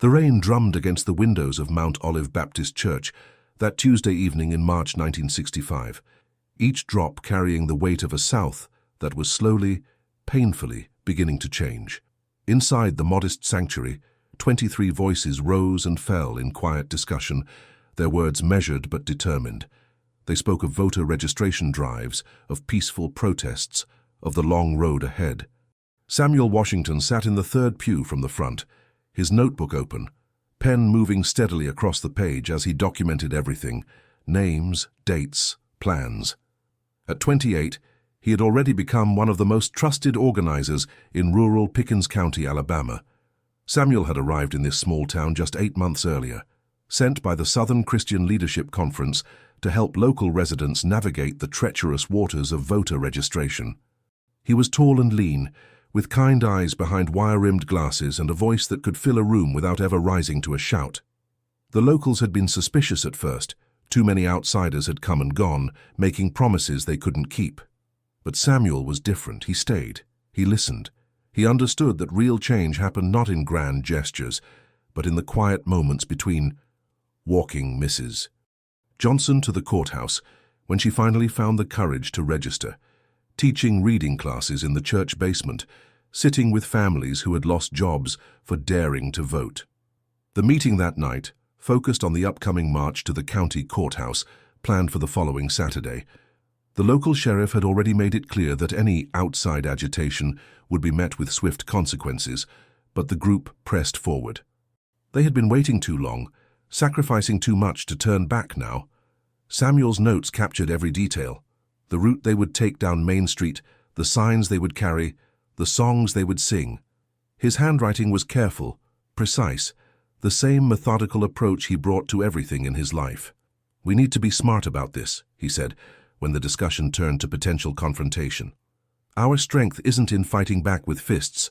The rain drummed against the windows of Mount Olive Baptist Church that Tuesday evening in March 1965, each drop carrying the weight of a South that was slowly, painfully beginning to change. Inside the modest sanctuary, 23 voices rose and fell in quiet discussion, their words measured but determined. They spoke of voter registration drives, of peaceful protests, of the long road ahead. Samuel Washington sat in the third pew from the front, his notebook open, pen moving steadily across the page as he documented everything: names, dates, plans. At 28, he had already become one of the most trusted organizers in rural Pickens County, Alabama. Samuel had arrived in this small town just 8 months earlier, sent by the Southern Christian Leadership Conference to help local residents navigate the treacherous waters of voter registration. He was tall and lean, with kind eyes behind wire-rimmed glasses and a voice that could fill a room without ever rising to a shout. The locals had been suspicious at first. Too many outsiders had come and gone, making promises they couldn't keep. But Samuel was different. He stayed. He listened. He understood that real change happened not in grand gestures, but in the quiet moments between walking Mrs. Johnson to the courthouse, when she finally found the courage to register, teaching reading classes in the church basement, sitting with families who had lost jobs for daring to vote. The meeting that night focused on the upcoming march to the county courthouse, planned for the following Saturday. The local sheriff had already made it clear that any outside agitation would be met with swift consequences, but the group pressed forward. They had been waiting too long, sacrificing too much to turn back now. Samuel's notes captured every detail: the route they would take down Main Street, the signs they would carry, the songs they would sing. His handwriting was careful, precise, the same methodical approach he brought to everything in his life. "We need to be smart about this," he said, when the discussion turned to potential confrontation. "Our strength isn't in fighting back with fists.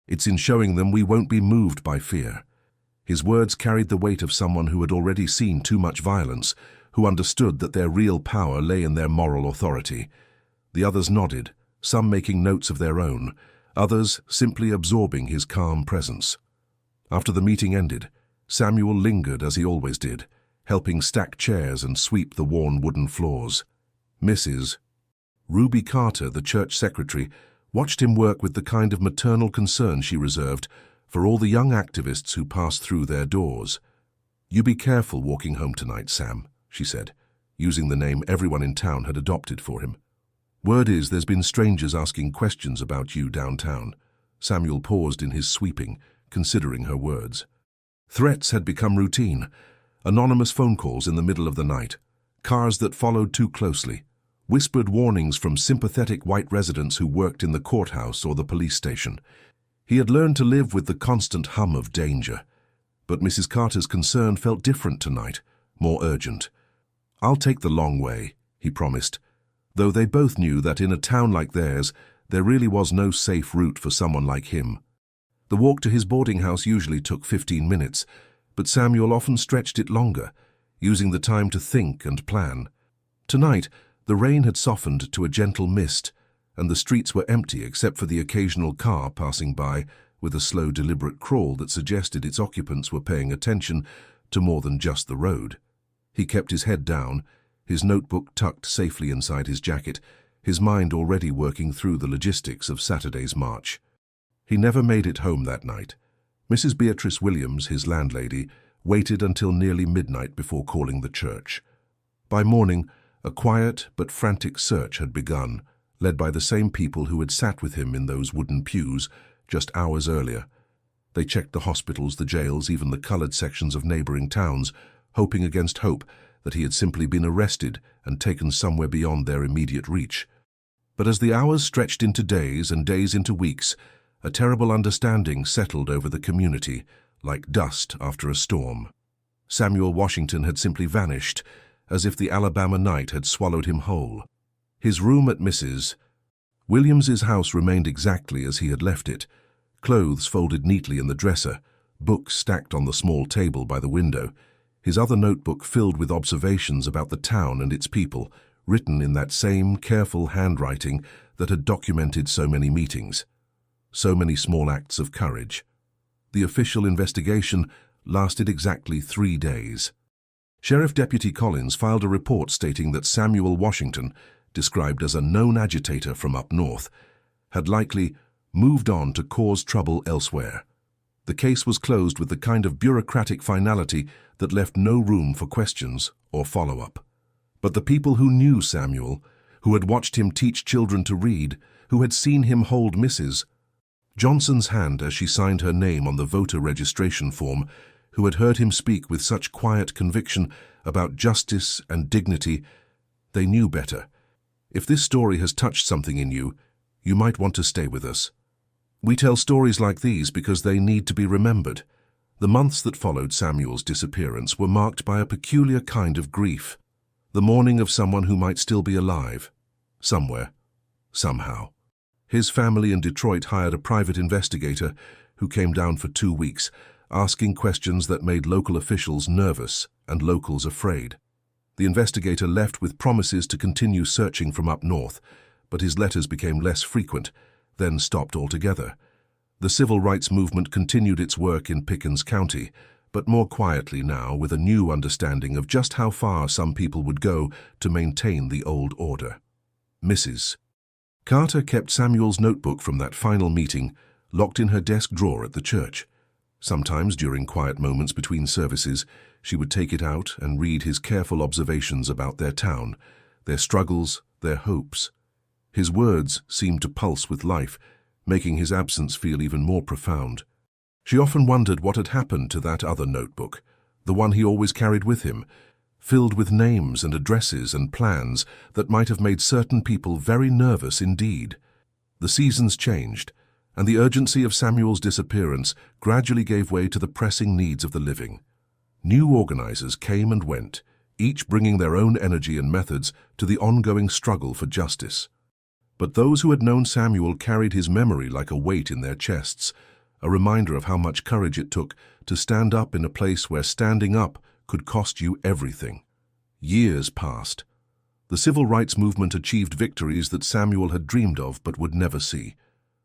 It's in showing them we won't be moved by fear." His words carried the weight of someone who had already seen too much violence, who understood that their real power lay in their moral authority. The others nodded, some making notes of their own, others simply absorbing his calm presence. After the meeting ended, Samuel lingered as he always did, helping stack chairs and sweep the worn wooden floors. Mrs. Ruby Carter, the church secretary, watched him work with the kind of maternal concern she reserved for all the young activists who passed through their doors. "You be careful walking home tonight, Sam," she said, using the name everyone in town had adopted for him. "Word is there's been strangers asking questions about you downtown." Samuel paused in his sweeping, considering her words. Threats had become routine. Anonymous phone calls in the middle of the night, cars that followed too closely, whispered warnings from sympathetic white residents who worked in the courthouse or the police station. He had learned to live with the constant hum of danger. But Mrs. Carter's concern felt different tonight, more urgent. "I'll take the long way," he promised, though they both knew that in a town like theirs, there really was no safe route for someone like him. The walk to his boarding house usually took 15 minutes, but Samuel often stretched it longer, using the time to think and plan. Tonight, the rain had softened to a gentle mist, and the streets were empty except for the occasional car passing by with a slow, deliberate crawl that suggested its occupants were paying attention to more than just the road. He kept his head down, his notebook tucked safely inside his jacket, his mind already working through the logistics of Saturday's march. He never made it home that night. Mrs. Beatrice Williams, his landlady, waited until nearly midnight before calling the church. By morning, a quiet but frantic search had begun, led by the same people who had sat with him in those wooden pews just hours earlier. They checked the hospitals, the jails, even the colored sections of neighboring towns, hoping against hope that he had simply been arrested and taken somewhere beyond their immediate reach. But as the hours stretched into days and days into weeks, a terrible understanding settled over the community, like dust after a storm. Samuel Washington had simply vanished, as if the Alabama night had swallowed him whole. His room at Mrs. Williams's house remained exactly as he had left it, clothes folded neatly in the dresser, books stacked on the small table by the window, his other notebook filled with observations about the town and its people, written in that same careful handwriting that had documented so many meetings, so many small acts of courage. The official investigation lasted exactly 3 days. Sheriff Deputy Collins filed a report stating that Samuel Washington, described as a known agitator from up north, had likely moved on to cause trouble elsewhere. The case was closed with the kind of bureaucratic finality that left no room for questions or follow-up. But the people who knew Samuel, who had watched him teach children to read, who had seen him hold Mrs. Johnson's hand as she signed her name on the voter registration form, who had heard him speak with such quiet conviction about justice and dignity, they knew better. If this story has touched something in you, you might want to stay with us. We tell stories like these because they need to be remembered. The months that followed Samuel's disappearance were marked by a peculiar kind of grief, the mourning of someone who might still be alive, somewhere, somehow. His family in Detroit hired a private investigator who came down for 2 weeks, asking questions that made local officials nervous and locals afraid. The investigator left with promises to continue searching from up north, but his letters became less frequent, then stopped altogether. The civil rights movement continued its work in Pickens County, but more quietly now, with a new understanding of just how far some people would go to maintain the old order. Mrs. Carter kept Samuel's notebook from that final meeting locked in her desk drawer at the church. Sometimes, during quiet moments between services, she would take it out and read his careful observations about their town, their struggles, their hopes. His words seemed to pulse with life, making his absence feel even more profound. She often wondered what had happened to that other notebook, the one he always carried with him, filled with names and addresses and plans that might have made certain people very nervous indeed. The seasons changed, and the urgency of Samuel's disappearance gradually gave way to the pressing needs of the living. New organizers came and went, each bringing their own energy and methods to the ongoing struggle for justice. But those who had known Samuel carried his memory like a weight in their chests, a reminder of how much courage it took to stand up in a place where standing up could cost you everything. Years passed. The civil rights movement achieved victories that Samuel had dreamed of but would never see.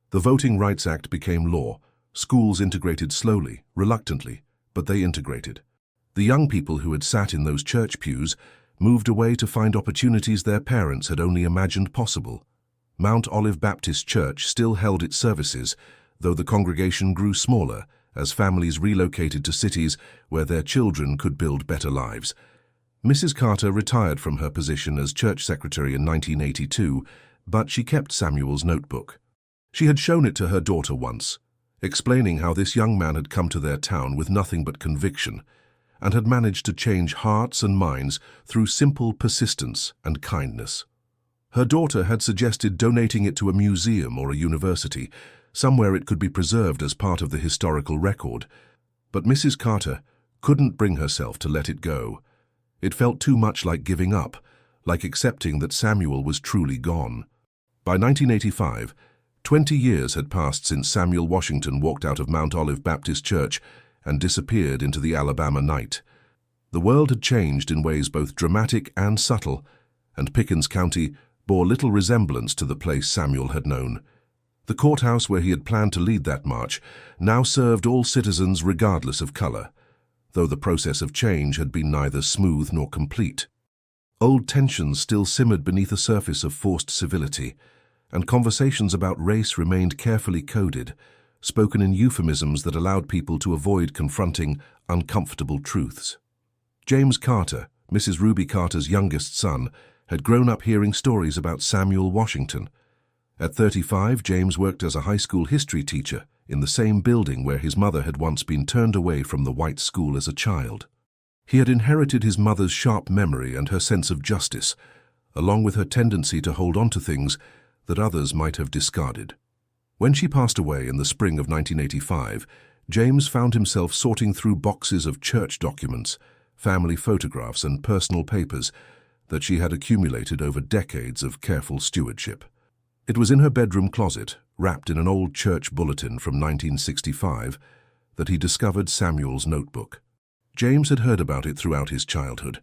The Voting Rights Act became law. Schools integrated slowly, reluctantly, but they integrated. The young people who had sat in those church pews moved away to find opportunities their parents had only imagined possible. Mount Olive Baptist Church still held its services, though the congregation grew smaller as families relocated to cities where their children could build better lives. Mrs. Carter retired from her position as church secretary in 1982, but she kept Samuel's notebook. She had shown it to her daughter once, explaining how this young man had come to their town with nothing but conviction, and had managed to change hearts and minds through simple persistence and kindness. Her daughter had suggested donating it to a museum or a university, somewhere it could be preserved as part of the historical record. But Mrs. Carter couldn't bring herself to let it go. It felt too much like giving up, like accepting that Samuel was truly gone. By 1985, 20 years had passed since Samuel Washington walked out of Mount Olive Baptist Church and disappeared into the Alabama night. The world had changed in ways both dramatic and subtle, and Pickens County bore little resemblance to the place Samuel had known. The courthouse where he had planned to lead that march now served all citizens regardless of color, though the process of change had been neither smooth nor complete. Old tensions still simmered beneath a surface of forced civility, and conversations about race remained carefully coded, spoken in euphemisms that allowed people to avoid confronting uncomfortable truths. James Carter, Mrs. Ruby Carter's youngest son, had grown up hearing stories about Samuel Washington. At 35, James worked as a high school history teacher in the same building where his mother had once been turned away from the white school as a child. He had inherited his mother's sharp memory and her sense of justice, along with her tendency to hold on to things that others might have discarded. When she passed away in the spring of 1985, James found himself sorting through boxes of church documents, family photographs, and personal papers that she had accumulated over decades of careful stewardship. It was in her bedroom closet, wrapped in an old church bulletin from 1965, that he discovered Samuel's notebook. James had heard about it throughout his childhood,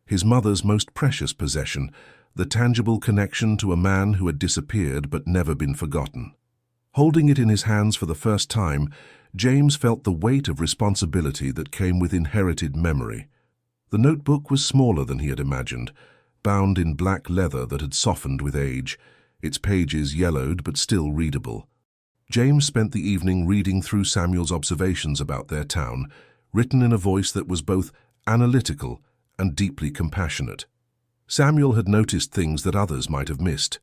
his mother's most precious possession, the tangible connection to a man who had disappeared but never been forgotten. Holding it in his hands for the first time, James felt the weight of responsibility that came with inherited memory. The notebook was smaller than he had imagined, bound in black leather that had softened with age, its pages yellowed but still readable. James spent the evening reading through Samuel's observations about their town, written in a voice that was both analytical and deeply compassionate. Samuel had noticed things that others might have missed.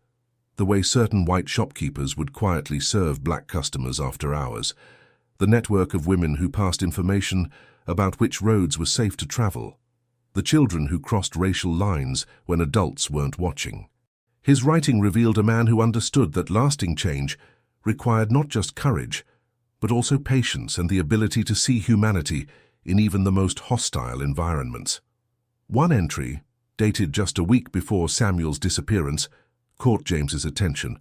The way certain white shopkeepers would quietly serve black customers after hours, the network of women who passed information about which roads were safe to travel, the children who crossed racial lines when adults weren't watching. His writing revealed a man who understood that lasting change required not just courage, but also patience and the ability to see humanity in even the most hostile environments. One entry, dated just a week before Samuel's disappearance, caught James's attention.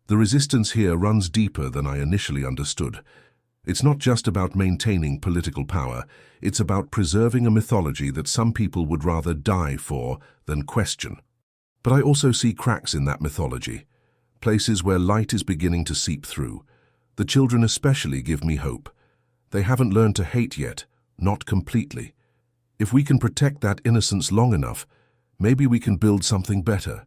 The resistance here runs deeper than I initially understood. It's not just about maintaining political power, it's about preserving a mythology that some people would rather die for than question. But I also see cracks in that mythology, places where light is beginning to seep through. The children especially give me hope. They haven't learned to hate yet, not completely. If we can protect that innocence long enough, maybe we can build something better.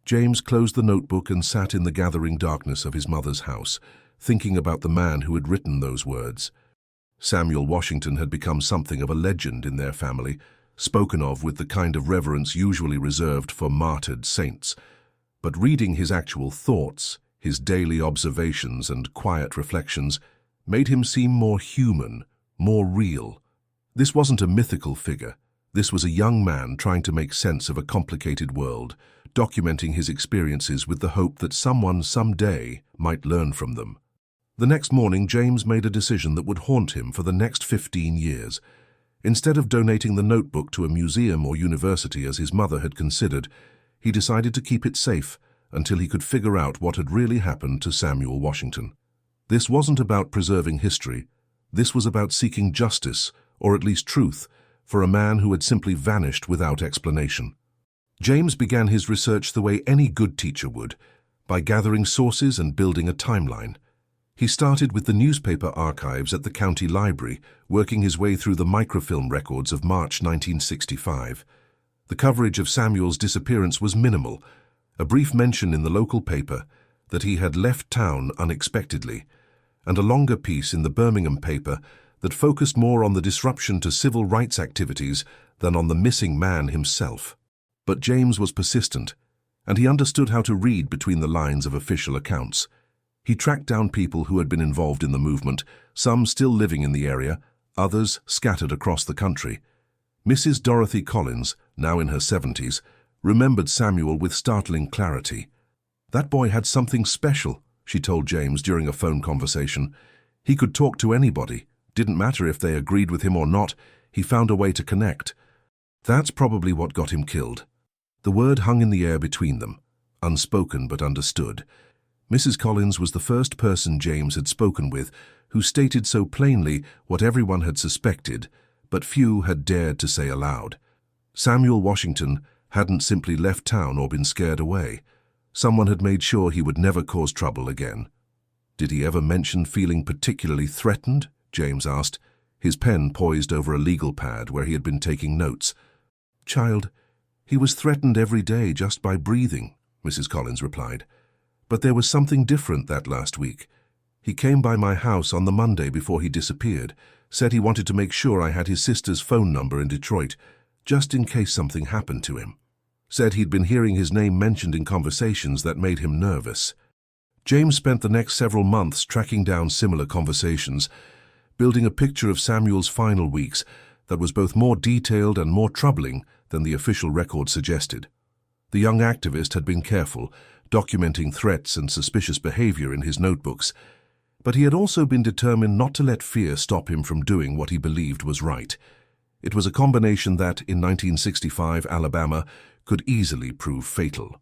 James closed the notebook and sat in the gathering darkness of his mother's house, thinking about the man who had written those words. Samuel Washington had become something of a legend in their family, spoken of with the kind of reverence usually reserved for martyred saints. But reading his actual thoughts, his daily observations and quiet reflections, made him seem more human, more real. This wasn't a mythical figure. This was a young man trying to make sense of a complicated world, documenting his experiences with the hope that someone someday might learn from them. The next morning, James made a decision that would haunt him for the next 15 years. Instead of donating the notebook to a museum or university as his mother had considered, he decided to keep it safe until he could figure out what had really happened to Samuel Washington. This wasn't about preserving history. This was about seeking justice, or at least truth, for a man who had simply vanished without explanation. James began his research the way any good teacher would, by gathering sources and building a timeline. He started with the newspaper archives at the county library, working his way through the microfilm records of March 1965. The coverage of Samuel's disappearance was minimal, a brief mention in the local paper that he had left town unexpectedly, and a longer piece in the Birmingham paper that focused more on the disruption to civil rights activities than on the missing man himself. But James was persistent, and he understood how to read between the lines of official accounts. He tracked down people who had been involved in the movement, some still living in the area, others scattered across the country. Mrs. Dorothy Collins, now in her 70s, remembered Samuel with startling clarity. "That boy had something special," she told James during a phone conversation. "He could talk to anybody. Didn't matter if they agreed with him or not, he found a way to connect. That's probably what got him killed." The word hung in the air between them, unspoken but understood. Mrs. Collins was the first person James had spoken with who stated so plainly what everyone had suspected, but few had dared to say aloud. Samuel Washington hadn't simply left town or been scared away. Someone had made sure he would never cause trouble again. "Did he ever mention feeling particularly threatened?" James asked, his pen poised over a legal pad where he had been taking notes. "Child, he was threatened every day just by breathing," Mrs. Collins replied. "But there was something different that last week. He came by my house on the Monday before he disappeared, said he wanted to make sure I had his sister's phone number in Detroit, just in case something happened to him. Said he'd been hearing his name mentioned in conversations that made him nervous." James spent the next several months tracking down similar conversations, building a picture of Samuel's final weeks that was both more detailed and more troubling than the official record suggested. The young activist had been careful, documenting threats and suspicious behavior in his notebooks, but he had also been determined not to let fear stop him from doing what he believed was right. It was a combination that, in 1965 Alabama, could easily prove fatal.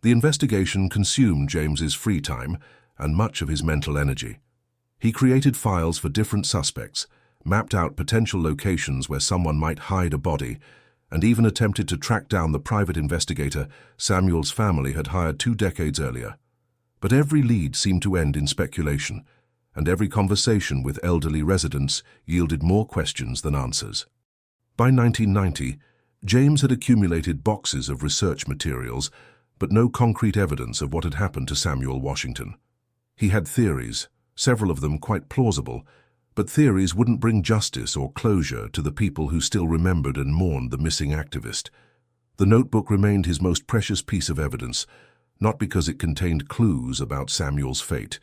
The investigation consumed James's free time and much of his mental energy. He created files for different suspects, mapped out potential locations where someone might hide a body, and even attempted to track down the private investigator Samuel's family had hired 2 decades earlier. But every lead seemed to end in speculation, and every conversation with elderly residents yielded more questions than answers. By 1990, James had accumulated boxes of research materials, but no concrete evidence of what had happened to Samuel Washington. He had theories, several of them quite plausible, but theories wouldn't bring justice or closure to the people who still remembered and mourned the missing activist. The notebook remained his most precious piece of evidence, not because it contained clues about Samuel's fate,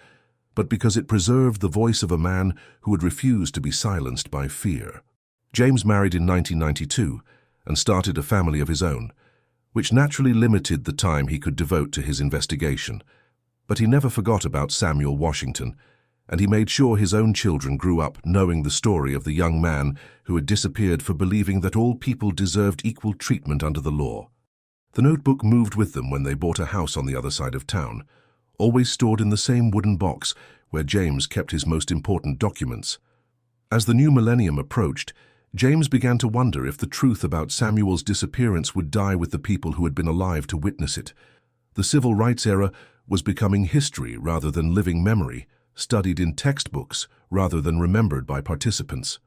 but because it preserved the voice of a man who had refused to be silenced by fear. James married in 1992 and started a family of his own, which naturally limited the time he could devote to his investigation. But he never forgot about Samuel Washington, and he made sure his own children grew up knowing the story of the young man who had disappeared for believing that all people deserved equal treatment under the law. The notebook moved with them when they bought a house on the other side of town, always stored in the same wooden box where James kept his most important documents. As the new millennium approached, James began to wonder if the truth about Samuel's disappearance would die with the people who had been alive to witness it. The civil rights era was becoming history rather than living memory, studied in textbooks rather than remembered by participants.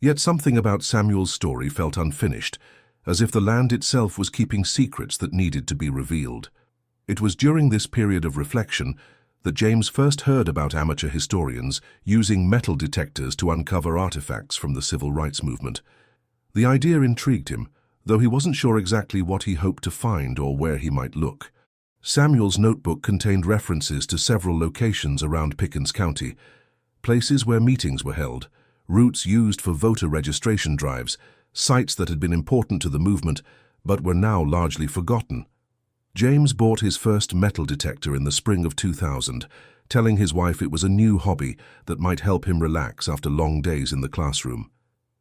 Yet something about Samuel's story felt unfinished, as if the land itself was keeping secrets that needed to be revealed. It was during this period of reflection that James first heard about amateur historians using metal detectors to uncover artifacts from the civil rights movement. The idea intrigued him, though he wasn't sure exactly what he hoped to find or where he might look. Samuel's notebook contained references to several locations around Pickens County, places where meetings were held, routes used for voter registration drives, sites that had been important to the movement but were now largely forgotten. James bought his first metal detector in the spring of 2000, telling his wife it was a new hobby that might help him relax after long days in the classroom.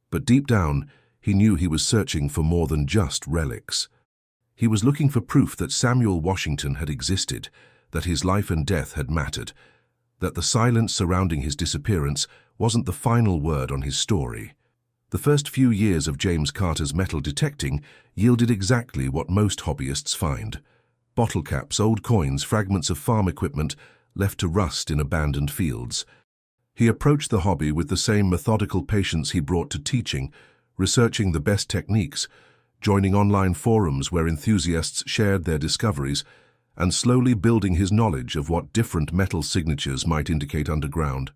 But deep down, he knew he was searching for more than just relics. He was looking for proof that Samuel Washington had existed, that his life and death had mattered, that the silence surrounding his disappearance wasn't the final word on his story. The first few years of James Carter's metal detecting yielded exactly what most hobbyists find: bottle caps, old coins, fragments of farm equipment left to rust in abandoned fields. He approached the hobby with the same methodical patience he brought to teaching, researching the best techniques, joining online forums where enthusiasts shared their discoveries, and slowly building his knowledge of what different metal signatures might indicate underground.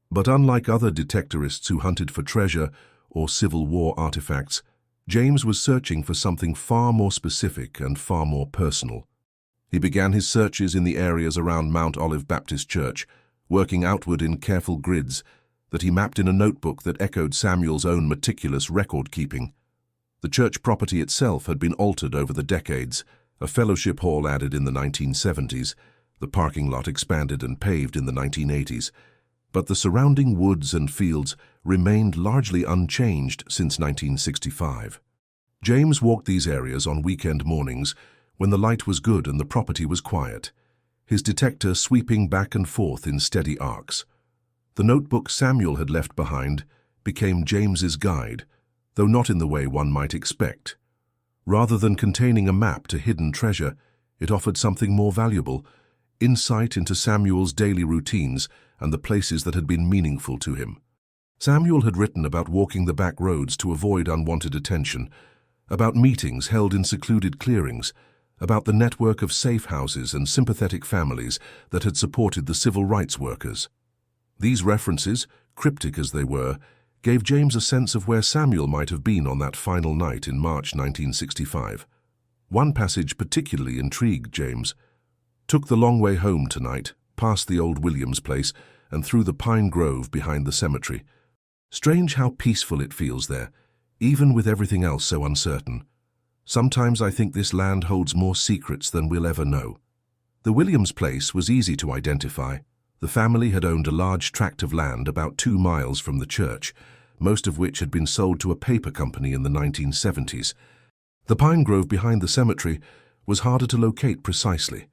But unlike other detectorists who hunted for treasure or Civil War artifacts, James was searching for something far more specific and far more personal. He began his searches in the areas around Mount Olive Baptist Church, working outward in careful grids that he mapped in a notebook that echoed Samuel's own meticulous record-keeping. The church property itself had been altered over the decades, a fellowship hall added in the 1970s, the parking lot expanded and paved in the 1980s, but the surrounding woods and fields remained largely unchanged since 1965. James walked these areas on weekend mornings when the light was good and the property was quiet, his detector sweeping back and forth in steady arcs. The notebook Samuel had left behind became James's guide, though not in the way one might expect. Rather than containing a map to hidden treasure, it offered something more valuable: insight into Samuel's daily routines and the places that had been meaningful to him. Samuel had written about walking the back roads to avoid unwanted attention, about meetings held in secluded clearings, about the network of safe houses and sympathetic families that had supported the civil rights workers. These references, cryptic as they were, gave James a sense of where Samuel might have been on that final night in March 1965. One passage particularly intrigued James. "Took the long way home tonight, past the old Williams place and through the pine grove behind the cemetery. Strange how peaceful it feels there, even with everything else so uncertain. Sometimes I think this land holds more secrets than we'll ever know." The Williams place was easy to identify. The family had owned a large tract of land about 2 miles from the church, most of which had been sold to a paper company in the 1970s. The pine grove behind the cemetery was harder to locate precisely,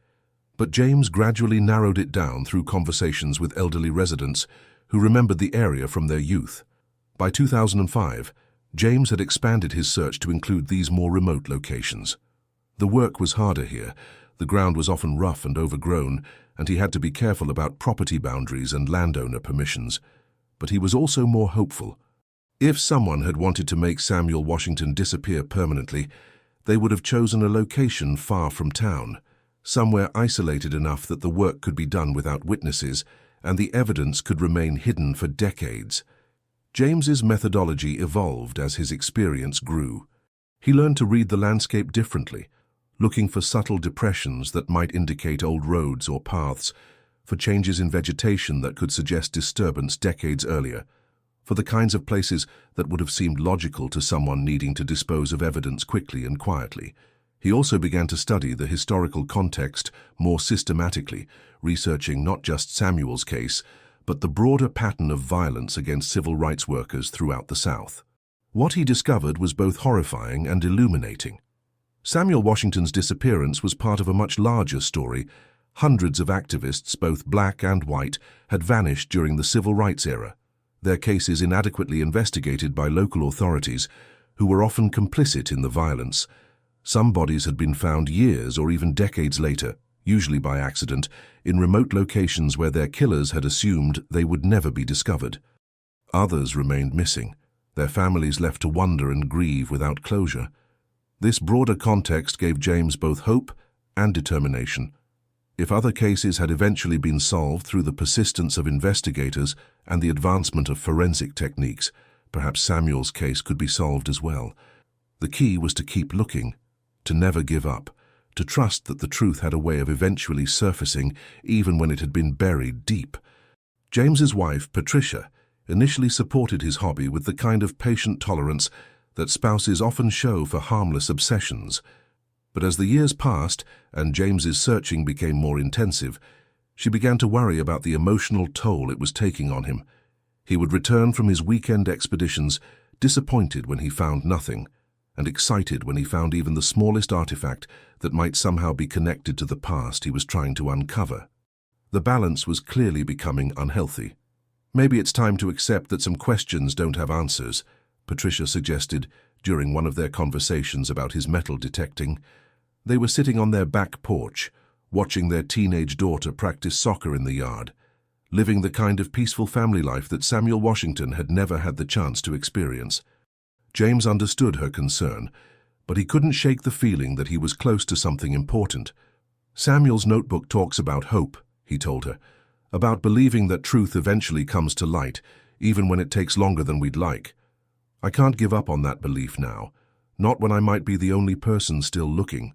but James gradually narrowed it down through conversations with elderly residents who remembered the area from their youth. By 2005, James had expanded his search to include these more remote locations. The work was harder here. The ground was often rough and overgrown, and he had to be careful about property boundaries and landowner permissions. But he was also more hopeful. If someone had wanted to make Samuel Washington disappear permanently, they would have chosen a location far from town, somewhere isolated enough that the work could be done without witnesses and the evidence could remain hidden for decades. James's methodology evolved as his experience grew. He learned to read the landscape differently, looking for subtle depressions that might indicate old roads or paths, for changes in vegetation that could suggest disturbance decades earlier, for the kinds of places that would have seemed logical to someone needing to dispose of evidence quickly and quietly. He also began to study the historical context more systematically, researching not just Samuel's case, but the broader pattern of violence against civil rights workers throughout the South. What he discovered was both horrifying and illuminating. Samuel Washington's disappearance was part of a much larger story. Hundreds of activists, both black and white, had vanished during the civil rights era, their cases inadequately investigated by local authorities, who were often complicit in the violence. Some bodies had been found years or even decades later, usually by accident, in remote locations where their killers had assumed they would never be discovered. Others remained missing, their families left to wonder and grieve without closure. This broader context gave James both hope and determination. If other cases had eventually been solved through the persistence of investigators and the advancement of forensic techniques, perhaps Samuel's case could be solved as well. The key was to keep looking, to never give up, to trust that the truth had a way of eventually surfacing even when it had been buried deep. James's wife, Patricia, initially supported his hobby with the kind of patient tolerance that spouses often show for harmless obsessions. But as the years passed and James's searching became more intensive, she began to worry about the emotional toll it was taking on him. He would return from his weekend expeditions disappointed when he found nothing, and excited when he found even the smallest artifact that might somehow be connected to the past he was trying to uncover. The balance was clearly becoming unhealthy. "Maybe it's time to accept that some questions don't have answers," Patricia suggested during one of their conversations about his metal detecting. They were sitting on their back porch, watching their teenage daughter practice soccer in the yard, living the kind of peaceful family life that Samuel Washington had never had the chance to experience. James understood her concern, but he couldn't shake the feeling that he was close to something important. "Samuel's notebook talks about hope," he told her, "about believing that truth eventually comes to light, even when it takes longer than we'd like. I can't give up on that belief now, not when I might be the only person still looking."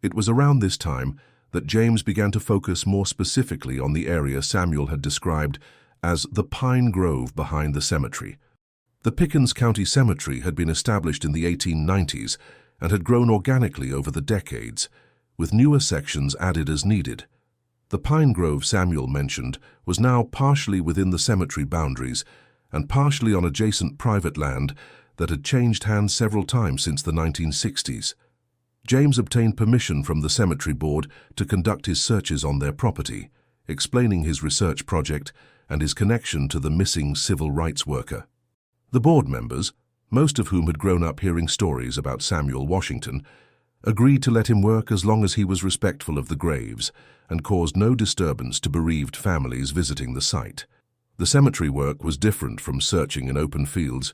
It was around this time that James began to focus more specifically on the area Samuel had described as the pine grove behind the cemetery. The Pickens County Cemetery had been established in the 1890s and had grown organically over the decades, with newer sections added as needed. The pine grove Samuel mentioned was now partially within the cemetery boundaries and partially on adjacent private land that had changed hands several times since the 1960s. James obtained permission from the cemetery board to conduct his searches on their property, explaining his research project and his connection to the missing civil rights worker. The board members, most of whom had grown up hearing stories about Samuel Washington, agreed to let him work as long as he was respectful of the graves and caused no disturbance to bereaved families visiting the site. The cemetery work was different from searching in open fields.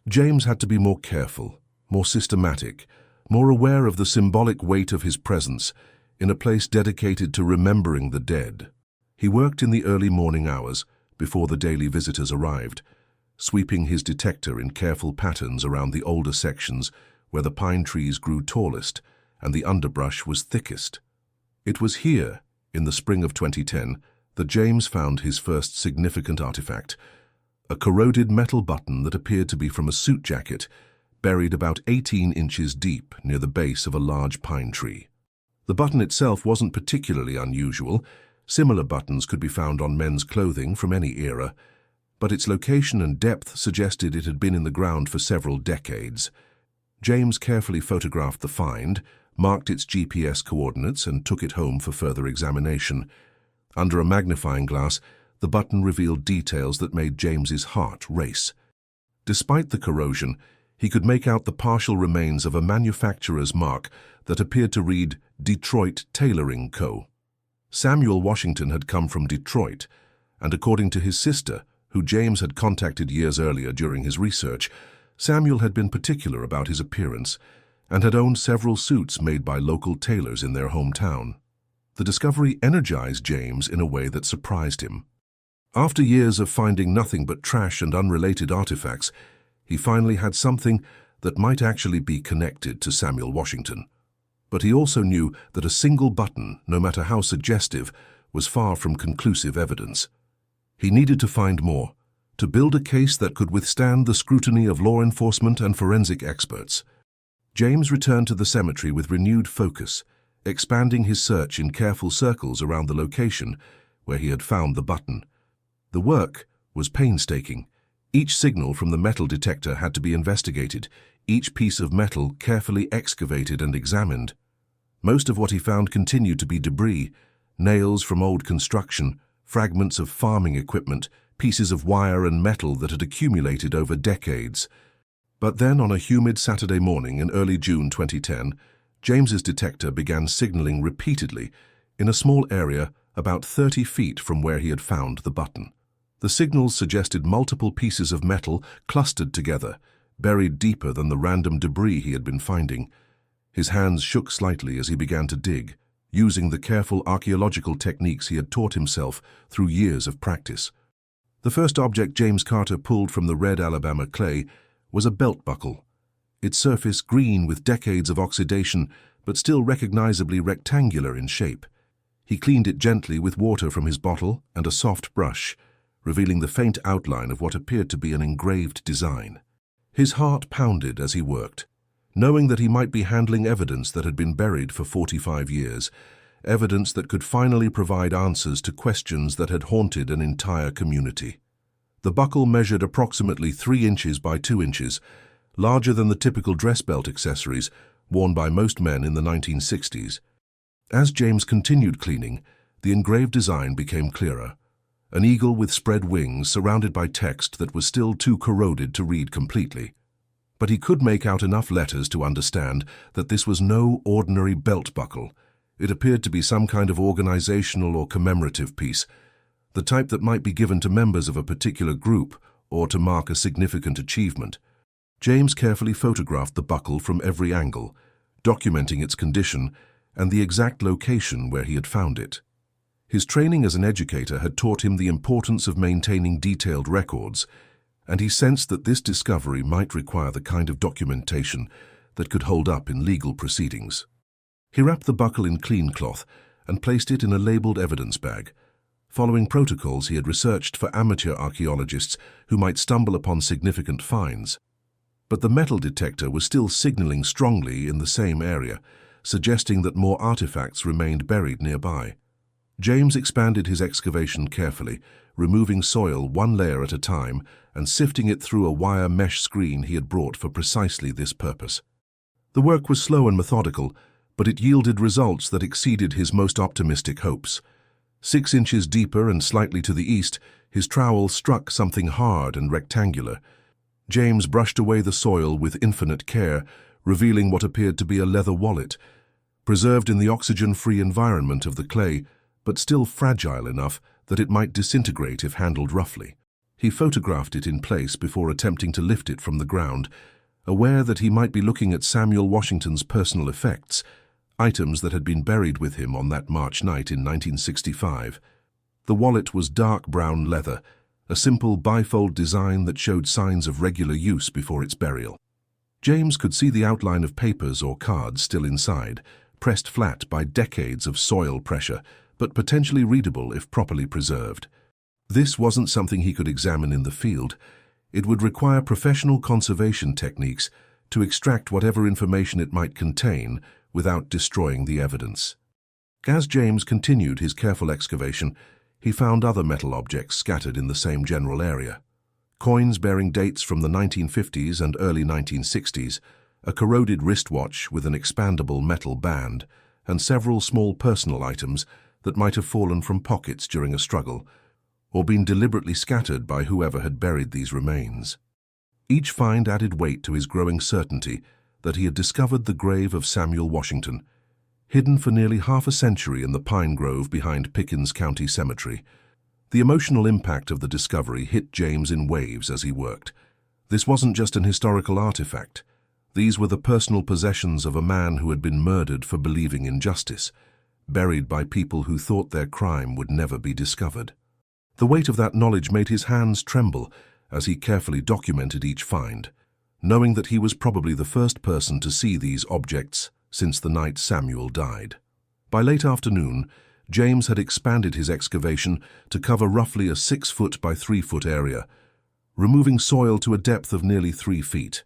James had to be more careful, more systematic, more aware of the symbolic weight of his presence in a place dedicated to remembering the dead. He worked in the early morning hours, before the daily visitors arrived, sweeping his detector in careful patterns around the older sections where the pine trees grew tallest and the underbrush was thickest. It was here, in the spring of 2010, that James found his first significant artifact, a corroded metal button that appeared to be from a suit jacket, buried about 18 inches deep near the base of a large pine tree. The button itself wasn't particularly unusual. Similar buttons could be found on men's clothing from any era, but its location and depth suggested it had been in the ground for several decades. James carefully photographed the find, marked its GPS coordinates, and took it home for further examination. Under a magnifying glass, the button revealed details that made James's heart race. Despite the corrosion, he could make out the partial remains of a manufacturer's mark that appeared to read Detroit Tailoring Co. Samuel Washington had come from Detroit, and according to his sister, who James had contacted years earlier during his research, Samuel had been particular about his appearance and had owned several suits made by local tailors in their hometown. The discovery energized James in a way that surprised him. After years of finding nothing but trash and unrelated artifacts, he finally had something that might actually be connected to Samuel Washington. But he also knew that a single button, no matter how suggestive, was far from conclusive evidence. He needed to find more, to build a case that could withstand the scrutiny of law enforcement and forensic experts. James returned to the cemetery with renewed focus, expanding his search in careful circles around the location where he had found the button. The work was painstaking. Each signal from the metal detector had to be investigated, each piece of metal carefully excavated and examined. Most of what he found continued to be debris, nails from old construction, fragments of farming equipment, pieces of wire and metal that had accumulated over decades. But then, on a humid Saturday morning in early June 2010, James's detector began signaling repeatedly in a small area about 30 feet from where he had found the button. The signals suggested multiple pieces of metal clustered together, buried deeper than the random debris he had been finding. His hands shook slightly as he began to dig, using the careful archaeological techniques he had taught himself through years of practice. The first object James Carter pulled from the red Alabama clay was a belt buckle, its surface green with decades of oxidation but still recognizably rectangular in shape. He cleaned it gently with water from his bottle and a soft brush, revealing the faint outline of what appeared to be an engraved design. His heart pounded as he worked, knowing that he might be handling evidence that had been buried for 45 years, evidence that could finally provide answers to questions that had haunted an entire community. The buckle measured approximately 3 inches by 2 inches, larger than the typical dress belt accessories worn by most men in the 1960s. As James continued cleaning, the engraved design became clearer. An eagle with spread wings surrounded by text that was still too corroded to read completely. But he could make out enough letters to understand that this was no ordinary belt buckle. It appeared to be some kind of organizational or commemorative piece, the type that might be given to members of a particular group or to mark a significant achievement. James carefully photographed the buckle from every angle, documenting its condition and the exact location where he had found it. His training as an educator had taught him the importance of maintaining detailed records, and he sensed that this discovery might require the kind of documentation that could hold up in legal proceedings. He wrapped the buckle in clean cloth and placed it in a labeled evidence bag, following protocols he had researched for amateur archaeologists who might stumble upon significant finds. But the metal detector was still signaling strongly in the same area, suggesting that more artifacts remained buried nearby. James expanded his excavation carefully, removing soil one layer at a time and sifting it through a wire mesh screen he had brought for precisely this purpose. The work was slow and methodical, but it yielded results that exceeded his most optimistic hopes. 6 inches deeper and slightly to the east, his trowel struck something hard and rectangular. James brushed away the soil with infinite care, revealing what appeared to be a leather wallet, preserved in the oxygen-free environment of the clay, but still fragile enough that it might disintegrate if handled roughly. He photographed it in place before attempting to lift it from the ground, aware that he might be looking at Samuel Washington's personal effects, items that had been buried with him on that March night in 1965. The wallet was dark brown leather, a simple bifold design that showed signs of regular use before its burial. James could see the outline of papers or cards still inside, pressed flat by decades of soil pressure, but potentially readable if properly preserved. This wasn't something he could examine in the field. It would require professional conservation techniques to extract whatever information it might contain without destroying the evidence. As James continued his careful excavation, he found other metal objects scattered in the same general area. Coins bearing dates from the 1950s and early 1960s, a corroded wristwatch with an expandable metal band, and several small personal items that might have fallen from pockets during a struggle, or been deliberately scattered by whoever had buried these remains. Each find added weight to his growing certainty that he had discovered the grave of Samuel Washington. hidden for nearly half a century in the pine grove behind Pickens County Cemetery. The emotional impact of the discovery hit James in waves as he worked. This wasn't just an historical artifact. These were the personal possessions of a man who had been murdered for believing in justice, buried by people who thought their crime would never be discovered. The weight of that knowledge made his hands tremble as he carefully documented each find, knowing that he was probably the first person to see these objects since the night Samuel died. By late afternoon, James had expanded his excavation to cover roughly a 6-foot by 3-foot area, removing soil to a depth of nearly 3 feet.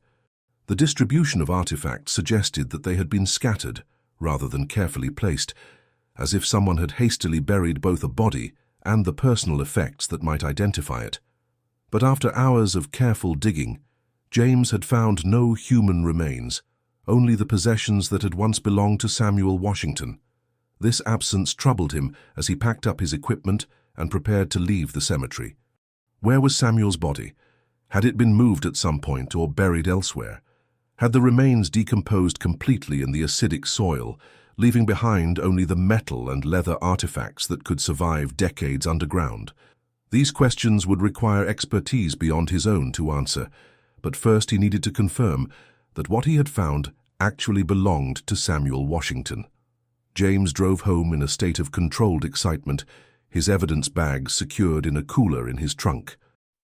The distribution of artifacts suggested that they had been scattered rather than carefully placed, as if someone had hastily buried both a body and the personal effects that might identify it. But after hours of careful digging, James had found no human remains, only the possessions that had once belonged to Samuel Washington. This absence troubled him as he packed up his equipment and prepared to leave the cemetery. Where was Samuel's body? Had it been moved at some point or buried elsewhere? Had the remains decomposed completely in the acidic soil, leaving behind only the metal and leather artifacts that could survive decades underground? These questions would require expertise beyond his own to answer, but first he needed to confirm that what he had found actually belonged to Samuel Washington. James drove home in a state of controlled excitement, his evidence bags secured in a cooler in his trunk.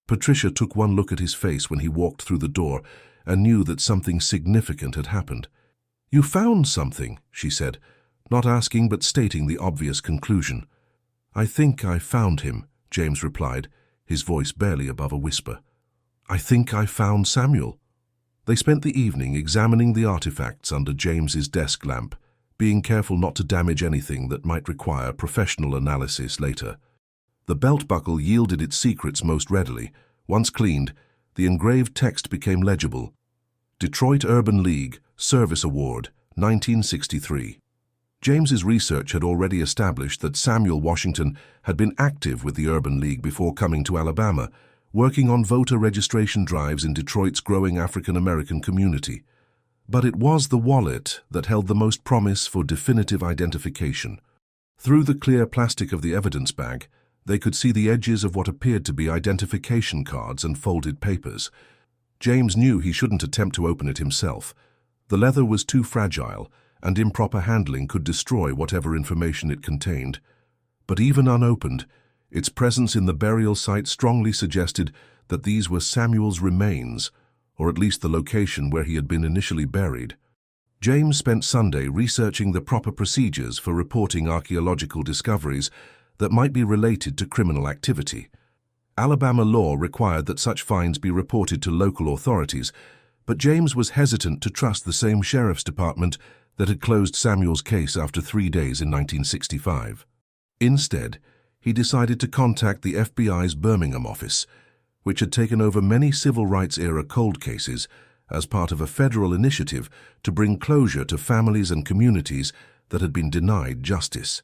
Patricia took one look at his face when he walked through the door and knew that something significant had happened. "You found something," she said, not asking but stating the obvious conclusion. "I think I found him," James replied, his voice barely above a whisper. "I think I found Samuel." They spent the evening examining the artifacts under James's desk lamp, being careful not to damage anything that might require professional analysis later. The belt buckle yielded its secrets most readily. Once cleaned, the engraved text became legible. Detroit Urban League, Service Award, 1963. James's research had already established that Samuel Washington had been active with the Urban League before coming to Alabama, working on voter registration drives in Detroit's growing African-American community. But it was the wallet that held the most promise for definitive identification. Through the clear plastic of the evidence bag, they could see the edges of what appeared to be identification cards and folded papers. James knew he shouldn't attempt to open it himself. The leather was too fragile, and improper handling could destroy whatever information it contained. But even unopened, its presence in the burial site strongly suggested that these were Samuel's remains, or at least the location where he had been initially buried. James spent Sunday researching the proper procedures for reporting archaeological discoveries that might be related to criminal activity. Alabama law required that such finds be reported to local authorities, but James was hesitant to trust the same sheriff's department that had closed Samuel's case after 3 days in 1965. Instead, he decided to contact the FBI's Birmingham office, which had taken over many civil rights-era cold cases as part of a federal initiative to bring closure to families and communities that had been denied justice.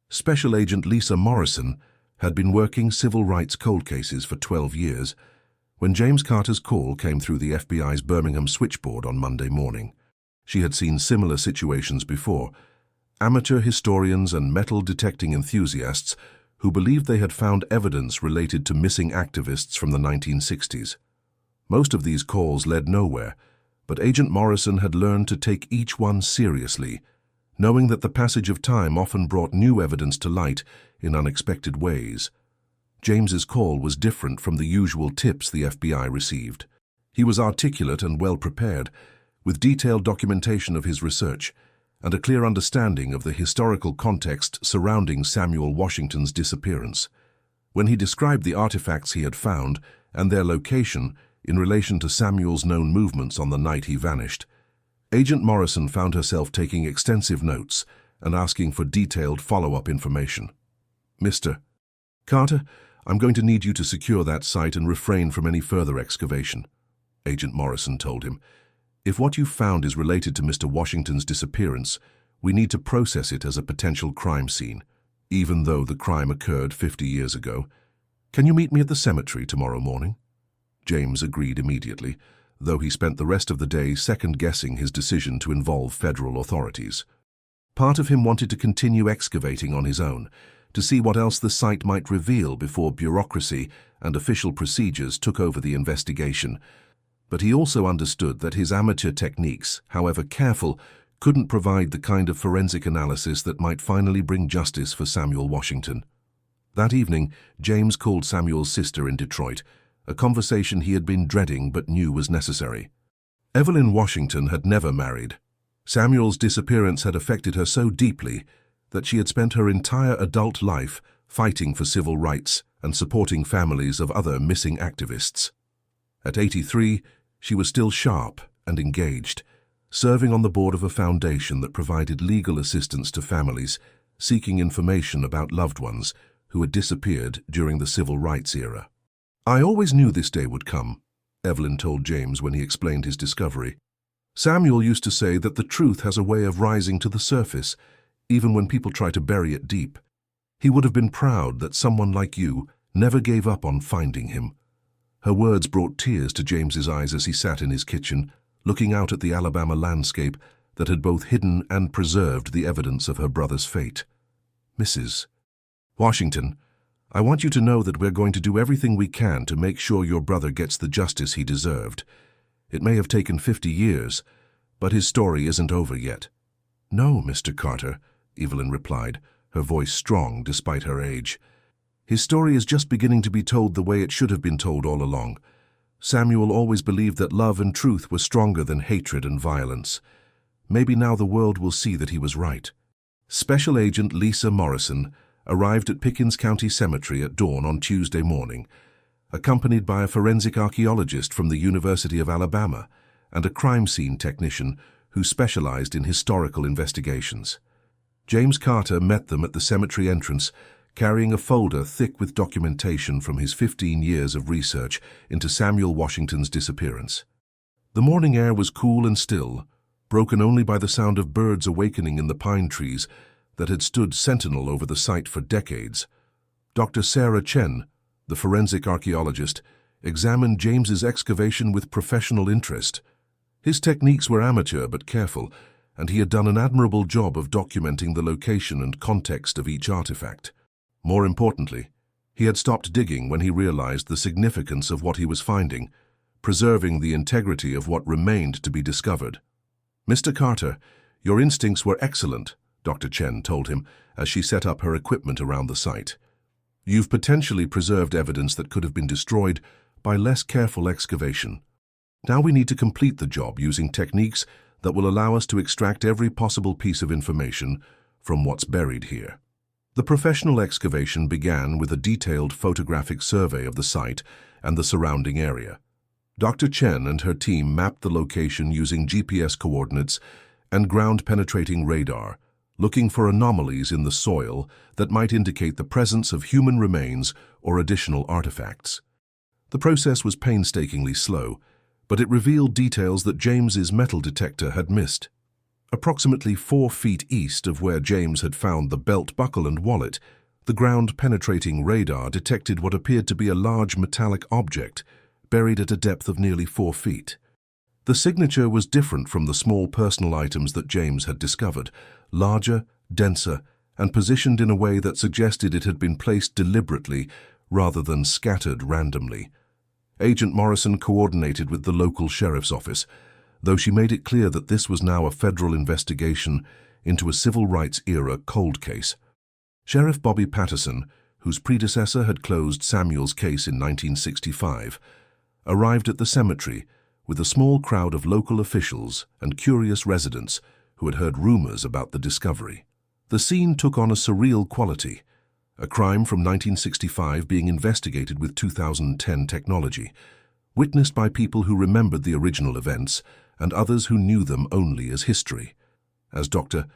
Special Agent Lisa Morrison had been working civil rights cold cases for 12 years when James Carter's call came through the FBI's Birmingham switchboard on Monday morning. She had seen similar situations before. Amateur historians and metal-detecting enthusiasts who believed they had found evidence related to missing activists from the 1960s. Most of these calls led nowhere, but Agent Morrison had learned to take each one seriously, knowing that the passage of time often brought new evidence to light in unexpected ways. James's call was different from the usual tips the FBI received. He was articulate and well prepared, with detailed documentation of his research and a clear understanding of the historical context surrounding Samuel Washington's disappearance. When he described the artifacts he had found and their location in relation to Samuel's known movements on the night he vanished, Agent Morrison found herself taking extensive notes and asking for detailed follow-up information. "Mr. Carter, I'm going to need you to secure that site and refrain from any further excavation," Agent Morrison told him. "If what you found is related to Mr. Washington's disappearance, we need to process it as a potential crime scene, even though the crime occurred 50 years ago. Can you meet me at the cemetery tomorrow morning?" James agreed immediately, though he spent the rest of the day second-guessing his decision to involve federal authorities. Part of him wanted to continue excavating on his own, to see what else the site might reveal before bureaucracy and official procedures took over the investigation. But he also understood that his amateur techniques, however careful, couldn't provide the kind of forensic analysis that might finally bring justice for Samuel Washington. That evening, James called Samuel's sister in Detroit, a conversation he had been dreading but knew was necessary. Evelyn Washington had never married. Samuel's disappearance had affected her so deeply that she had spent her entire adult life fighting for civil rights and supporting families of other missing activists. At 83, she was still sharp and engaged, serving on the board of a foundation that provided legal assistance to families seeking information about loved ones who had disappeared during the civil rights era. "I always knew this day would come," Evelyn told James when he explained his discovery. "Samuel used to say that the truth has a way of rising to the surface, even when people try to bury it deep. He would have been proud that someone like you never gave up on finding him." Her words brought tears to James's eyes as he sat in his kitchen, looking out at the Alabama landscape that had both hidden and preserved the evidence of her brother's fate. "Mrs. Washington, I want you to know that we're going to do everything we can to make sure your brother gets the justice he deserved. It may have taken 50 years, but his story isn't over yet." "No, Mr. Carter," Evelyn replied, her voice strong despite her age. "His story is just beginning to be told the way it should have been told all along. Samuel always believed that love and truth were stronger than hatred and violence. Maybe now the world will see that he was right." Special Agent Lisa Morrison arrived at Pickens County Cemetery at dawn on Tuesday morning, accompanied by a forensic archaeologist from the University of Alabama and a crime scene technician who specialized in historical investigations. James Carter met them at the cemetery entrance, carrying a folder thick with documentation from his 15 years of research into Samuel Washington's disappearance. The morning air was cool and still, broken only by the sound of birds awakening in the pine trees that had stood sentinel over the site for decades. Dr. Sarah Chen, the forensic archaeologist, examined James's excavation with professional interest. His techniques were amateur but careful, and he had done an admirable job of documenting the location and context of each artifact. More importantly, he had stopped digging when he realized the significance of what he was finding, preserving the integrity of what remained to be discovered. "Mr. Carter, your instincts were excellent," Dr. Chen told him as she set up her equipment around the site. "You've potentially preserved evidence that could have been destroyed by less careful excavation. Now we need to complete the job using techniques that will allow us to extract every possible piece of information from what's buried here." The professional excavation began with a detailed photographic survey of the site and the surrounding area. Dr. Chen and her team mapped the location using GPS coordinates and ground-penetrating radar, looking for anomalies in the soil that might indicate the presence of human remains or additional artifacts. The process was painstakingly slow, but it revealed details that James's metal detector had missed. Approximately 4 feet east of where James had found the belt buckle and wallet, the ground-penetrating radar detected what appeared to be a large metallic object buried at a depth of nearly 4 feet. The signature was different from the small personal items that James had discovered, larger, denser, and positioned in a way that suggested it had been placed deliberately rather than scattered randomly. Agent Morrison coordinated with the local sheriff's office, though she made it clear that this was now a federal investigation into a civil rights-era cold case. Sheriff Bobby Patterson, whose predecessor had closed Samuel's case in 1965, arrived at the cemetery with a small crowd of local officials and curious residents who had heard rumors about the discovery. The scene took on a surreal quality, a crime from 1965 being investigated with 2010 technology, witnessed by people who remembered the original events and others who knew them only as history. As Dr.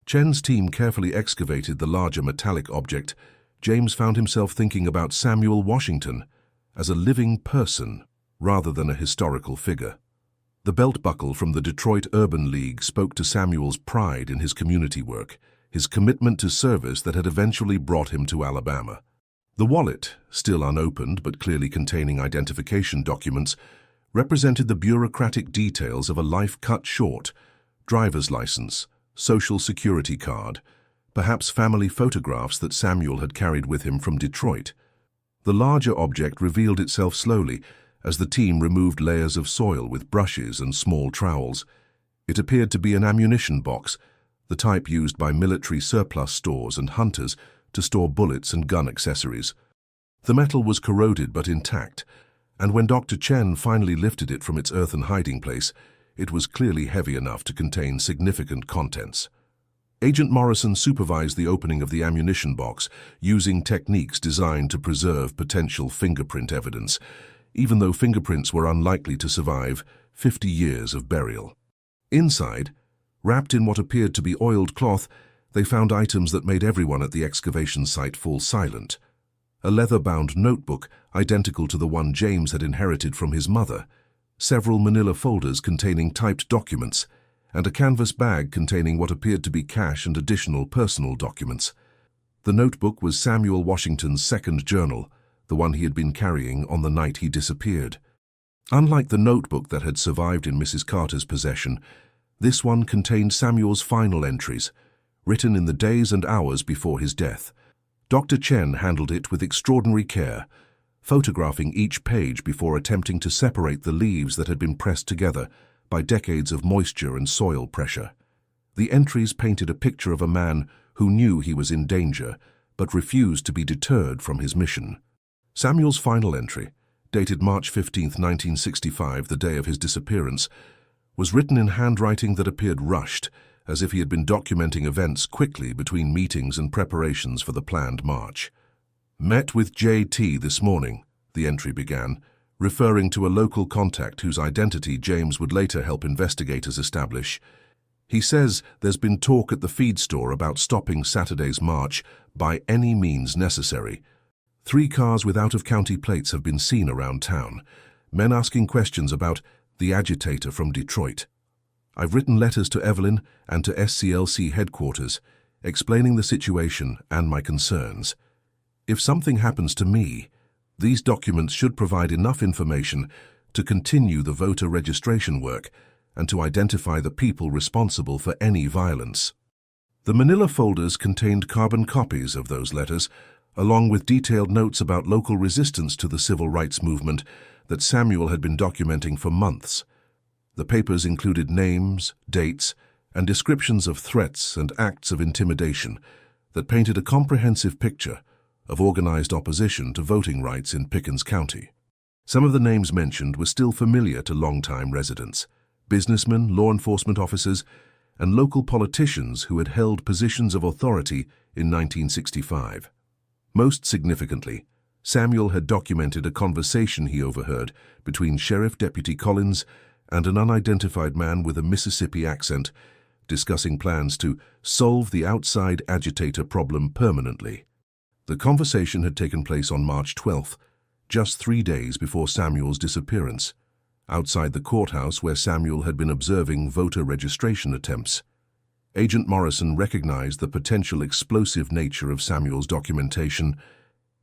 Chen's team carefully excavated the larger metallic object, James found himself thinking about Samuel Washington as a living person rather than a historical figure. The belt buckle from the Detroit Urban League spoke to Samuel's pride in his community work, his commitment to service that had eventually brought him to Alabama. The wallet, still unopened but clearly containing identification documents, represented the bureaucratic details of a life cut short, driver's license, social security card, perhaps family photographs that Samuel had carried with him from Detroit. The larger object revealed itself slowly as the team removed layers of soil with brushes and small trowels. It appeared to be an ammunition box, the type used by military surplus stores and hunters to store bullets and gun accessories. The metal was corroded but intact, and when Dr. Chen finally lifted it from its earthen hiding place, it was clearly heavy enough to contain significant contents. Agent Morrison supervised the opening of the ammunition box, using techniques designed to preserve potential fingerprint evidence, even though fingerprints were unlikely to survive 50 years of burial. Inside, wrapped in what appeared to be oiled cloth, they found items that made everyone at the excavation site fall silent. A leather-bound notebook identical to the one James had inherited from his mother, several manila folders containing typed documents, and a canvas bag containing what appeared to be cash and additional personal documents. The notebook was Samuel Washington's second journal, the one he had been carrying on the night he disappeared. Unlike the notebook that had survived in Mrs. Carter's possession, this one contained Samuel's final entries, written in the days and hours before his death. Dr. Chen handled it with extraordinary care, photographing each page before attempting to separate the leaves that had been pressed together by decades of moisture and soil pressure. The entries painted a picture of a man who knew he was in danger, but refused to be deterred from his mission. Samuel's final entry, dated March 15, 1965, the day of his disappearance, was written in handwriting that appeared rushed, as if he had been documenting events quickly between meetings and preparations for the planned march. "Met with J.T. this morning," the entry began, referring to a local contact whose identity James would later help investigators establish. "He says there's been talk at the feed store about stopping Saturday's march by any means necessary. 3 cars with out-of-county plates have been seen around town, men asking questions about the agitator from Detroit. I've written letters to Evelyn and to SCLC headquarters, explaining the situation and my concerns. If something happens to me, these documents should provide enough information to continue the voter registration work and to identify the people responsible for any violence." The manila folders contained carbon copies of those letters, along with detailed notes about local resistance to the civil rights movement that Samuel had been documenting for months. The papers included names, dates, and descriptions of threats and acts of intimidation that painted a comprehensive picture of organized opposition to voting rights in Pickens County. Some of the names mentioned were still familiar to longtime residents, businessmen, law enforcement officers, and local politicians who had held positions of authority in 1965. Most significantly, Samuel had documented a conversation he overheard between Sheriff Deputy Collins and an unidentified man with a Mississippi accent, discussing plans to solve the outside agitator problem permanently. The conversation had taken place on March 12th, just 3 days before Samuel's disappearance, outside the courthouse where Samuel had been observing voter registration attempts. Agent Morrison recognized the potential explosive nature of Samuel's documentation.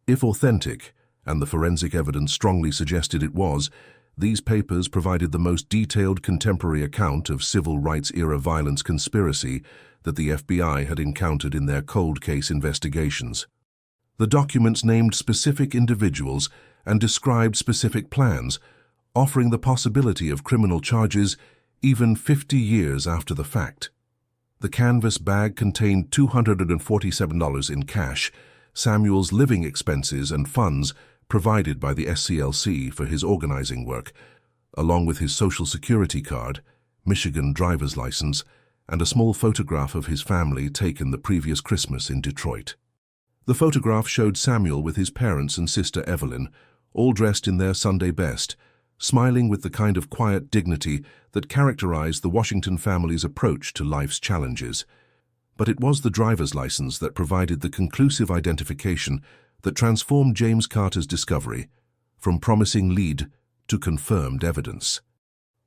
If authentic, and the forensic evidence strongly suggested it was, these papers provided the most detailed contemporary account of civil rights-era violence conspiracy that the FBI had encountered in their cold case investigations. The documents named specific individuals and described specific plans, offering the possibility of criminal charges even 50 years after the fact. The canvas bag contained $247 in cash, Samuel's living expenses and funds provided by the SCLC for his organizing work, along with his Social Security card, Michigan driver's license, and a small photograph of his family taken the previous Christmas in Detroit. The photograph showed Samuel with his parents and sister Evelyn, all dressed in their Sunday best, smiling with the kind of quiet dignity that characterized the Washington family's approach to life's challenges. But it was the driver's license that provided the conclusive identification that transformed James Carter's discovery from promising lead to confirmed evidence.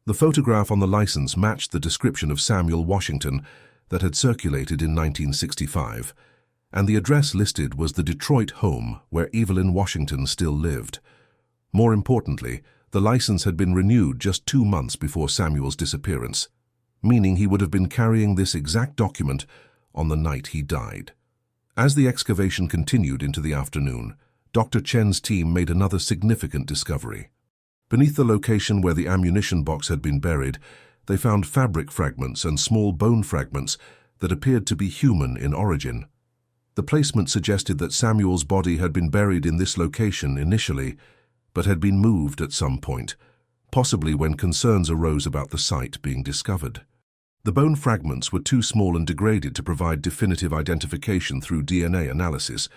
The photograph on the license matched the description of Samuel Washington that had circulated in 1965, and the address listed was the Detroit home where Evelyn Washington still lived. More importantly, the license had been renewed just 2 months before Samuel's disappearance. meaning he would have been carrying this exact document on the night he died. As the excavation continued into the afternoon, Dr. Chen's team made another significant discovery. Beneath the location where the ammunition box had been buried, they found fabric fragments and small bone fragments that appeared to be human in origin. The placement suggested that Samuel's body had been buried in this location initially, but had been moved at some point, possibly when concerns arose about the site being discovered. The bone fragments were too small and degraded to provide definitive identification through DNA analysis,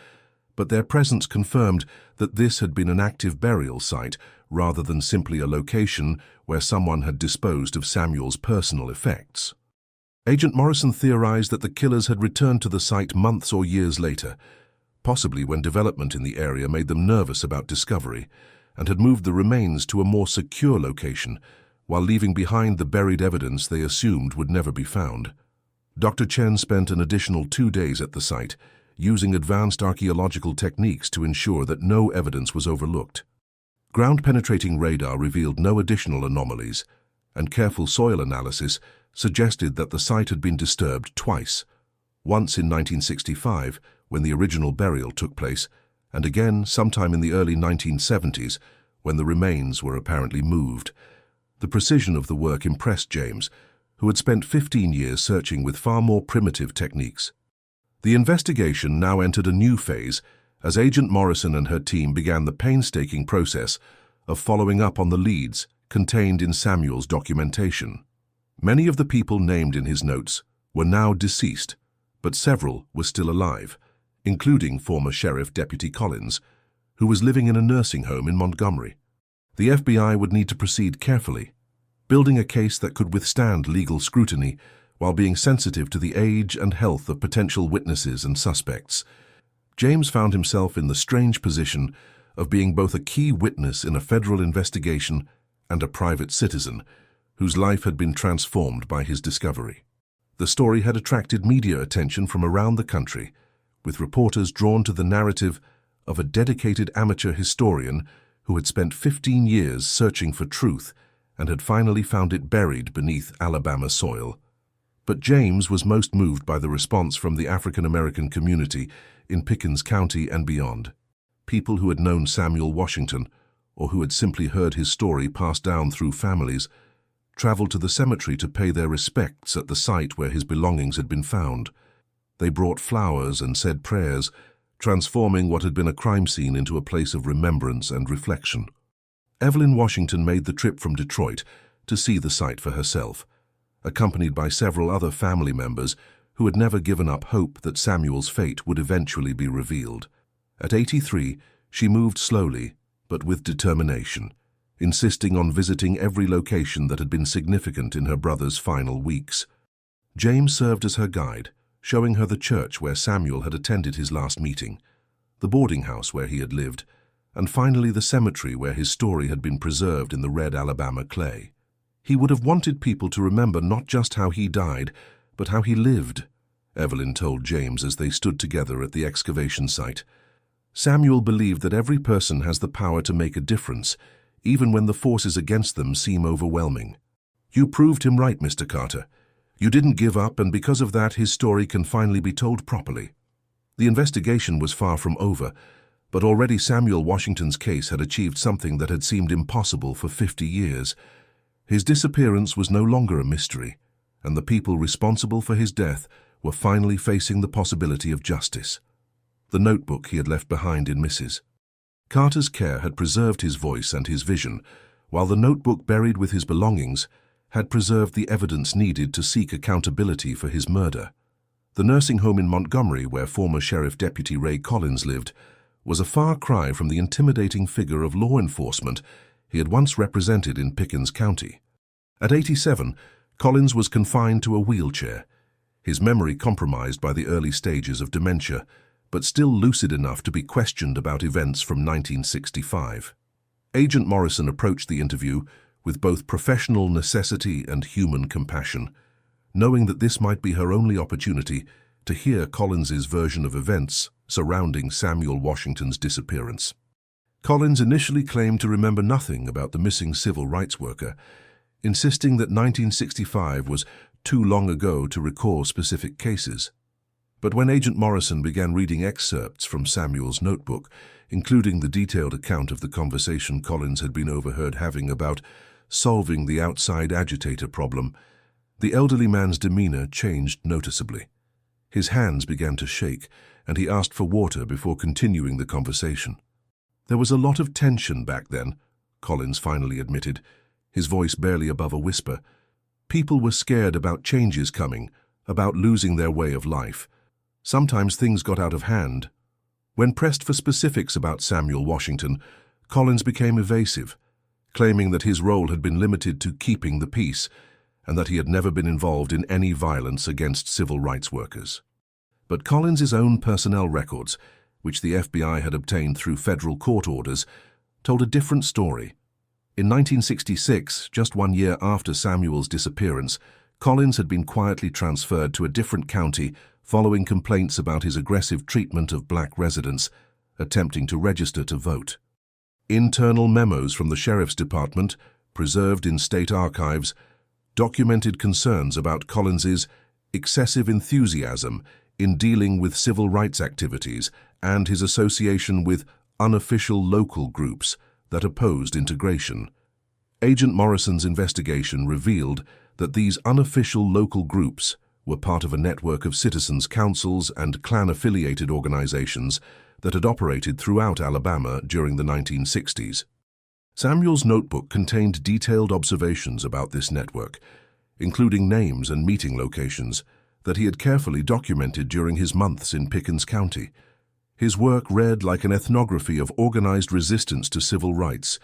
but their presence confirmed that this had been an active burial site rather than simply a location where someone had disposed of Samuel's personal effects. Agent Morrison theorized that the killers had returned to the site months or years later, possibly when development in the area made them nervous about discovery, and had moved the remains to a more secure location, while leaving behind the buried evidence they assumed would never be found. Dr. Chen spent an additional 2 days at the site, using advanced archaeological techniques to ensure that no evidence was overlooked. Ground-penetrating radar revealed no additional anomalies, and careful soil analysis suggested that the site had been disturbed twice, once in 1965, when the original burial took place, and again sometime in the early 1970s, when the remains were apparently moved. The precision of the work impressed James, who had spent 15 years searching with far more primitive techniques. The investigation now entered a new phase as Agent Morrison and her team began the painstaking process of following up on the leads contained in Samuel's documentation. Many of the people named in his notes were now deceased, but several were still alive, including former Sheriff Deputy Collins, who was living in a nursing home in Montgomery. The FBI would need to proceed carefully, building a case that could withstand legal scrutiny while being sensitive to the age and health of potential witnesses and suspects. James found himself in the strange position of being both a key witness in a federal investigation and a private citizen whose life had been transformed by his discovery. The story had attracted media attention from around the country, with reporters drawn to the narrative of a dedicated amateur historian who had spent 15 years searching for truth and had finally found it buried beneath Alabama soil. But James was most moved by the response from the African American community in Pickens County and beyond. People who had known Samuel Washington, or who had simply heard his story passed down through families, traveled to the cemetery to pay their respects at the site where his belongings had been found. They brought flowers and said prayers, transforming what had been a crime scene into a place of remembrance and reflection. Evelyn Washington made the trip from Detroit to see the site for herself, accompanied by several other family members who had never given up hope that Samuel's fate would eventually be revealed. At 83, she moved slowly, but with determination, insisting on visiting every location that had been significant in her brother's final weeks. James served as her guide, showing her the church where Samuel had attended his last meeting, the boarding house where he had lived, and finally the cemetery where his story had been preserved in the red Alabama clay. He would have wanted people to remember not just how he died, but how he lived, Evelyn told James as they stood together at the excavation site. Samuel believed that every person has the power to make a difference, even when the forces against them seem overwhelming. You proved him right, Mr. Carter. You didn't give up, and because of that, his story can finally be told properly. The investigation was far from over, but already Samuel Washington's case had achieved something that had seemed impossible for 50 years. His disappearance was no longer a mystery, and the people responsible for his death were finally facing the possibility of justice. The notebook he had left behind in Mrs. Carter's care had preserved his voice and his vision, while the notebook buried with his belongings had preserved the evidence needed to seek accountability for his murder. The nursing home in Montgomery, where former Sheriff Deputy Ray Collins lived, was a far cry from the intimidating figure of law enforcement he had once represented in Pickens County. At 87, Collins was confined to a wheelchair, his memory compromised by the early stages of dementia, but still lucid enough to be questioned about events from 1965. Agent Morrison approached the interview with both professional necessity and human compassion, knowing that this might be her only opportunity to hear Collins's version of events surrounding Samuel Washington's disappearance. Collins initially claimed to remember nothing about the missing civil rights worker, insisting that 1965 was too long ago to recall specific cases. But when Agent Morrison began reading excerpts from Samuel's notebook, including the detailed account of the conversation Collins had been overheard having about solving the outside agitator problem, the elderly man's demeanor changed noticeably. His hands began to shake, and he asked for water before continuing the conversation. There was a lot of tension back then, Collins finally admitted, his voice barely above a whisper. People were scared about changes coming, about losing their way of life. Sometimes things got out of hand. When pressed for specifics about Samuel Washington, Collins became evasive, claiming that his role had been limited to keeping the peace and that he had never been involved in any violence against civil rights workers. But Collins's own personnel records, which the FBI had obtained through federal court orders, told a different story. In 1966, just 1 year after Samuel's disappearance, Collins had been quietly transferred to a different county following complaints about his aggressive treatment of black residents attempting to register to vote. Internal memos from the Sheriff's Department, preserved in state archives, documented concerns about Collins's excessive enthusiasm in dealing with civil rights activities and his association with unofficial local groups that opposed integration. Agent Morrison's investigation revealed that these unofficial local groups were part of a network of citizens' councils and Klan-affiliated organizations that had operated throughout Alabama during the 1960s. Samuel's notebook contained detailed observations about this network, including names and meeting locations that he had carefully documented during his months in Pickens County. His work read like an ethnography of organized resistance to civil rights,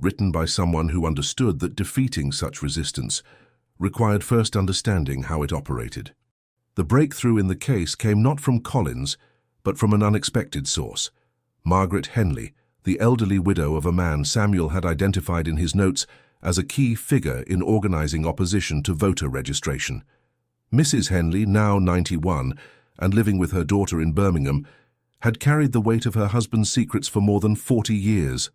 written by someone who understood that defeating such resistance required first understanding how it operated. The breakthrough in the case came not from Collins, but from an unexpected source: Margaret Henley, the elderly widow of a man Samuel had identified in his notes as a key figure in organizing opposition to voter registration. Mrs. Henley, now 91 and living with her daughter in Birmingham, had carried the weight of her husband's secrets for more than 40 years.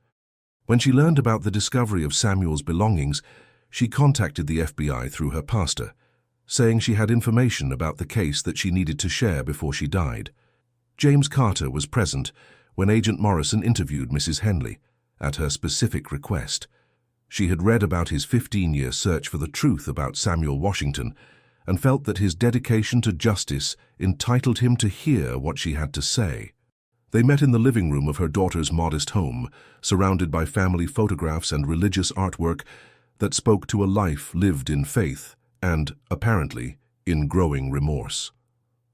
When she learned about the discovery of Samuel's belongings, she contacted the FBI through her pastor, saying she had information about the case that she needed to share before she died. James Carter was present when Agent Morrison interviewed Mrs. Henley, at her specific request. She had read about his 15-year search for the truth about Samuel Washington and felt that his dedication to justice entitled him to hear what she had to say. They met in the living room of her daughter's modest home, surrounded by family photographs and religious artwork that spoke to a life lived in faith and, apparently, in growing remorse.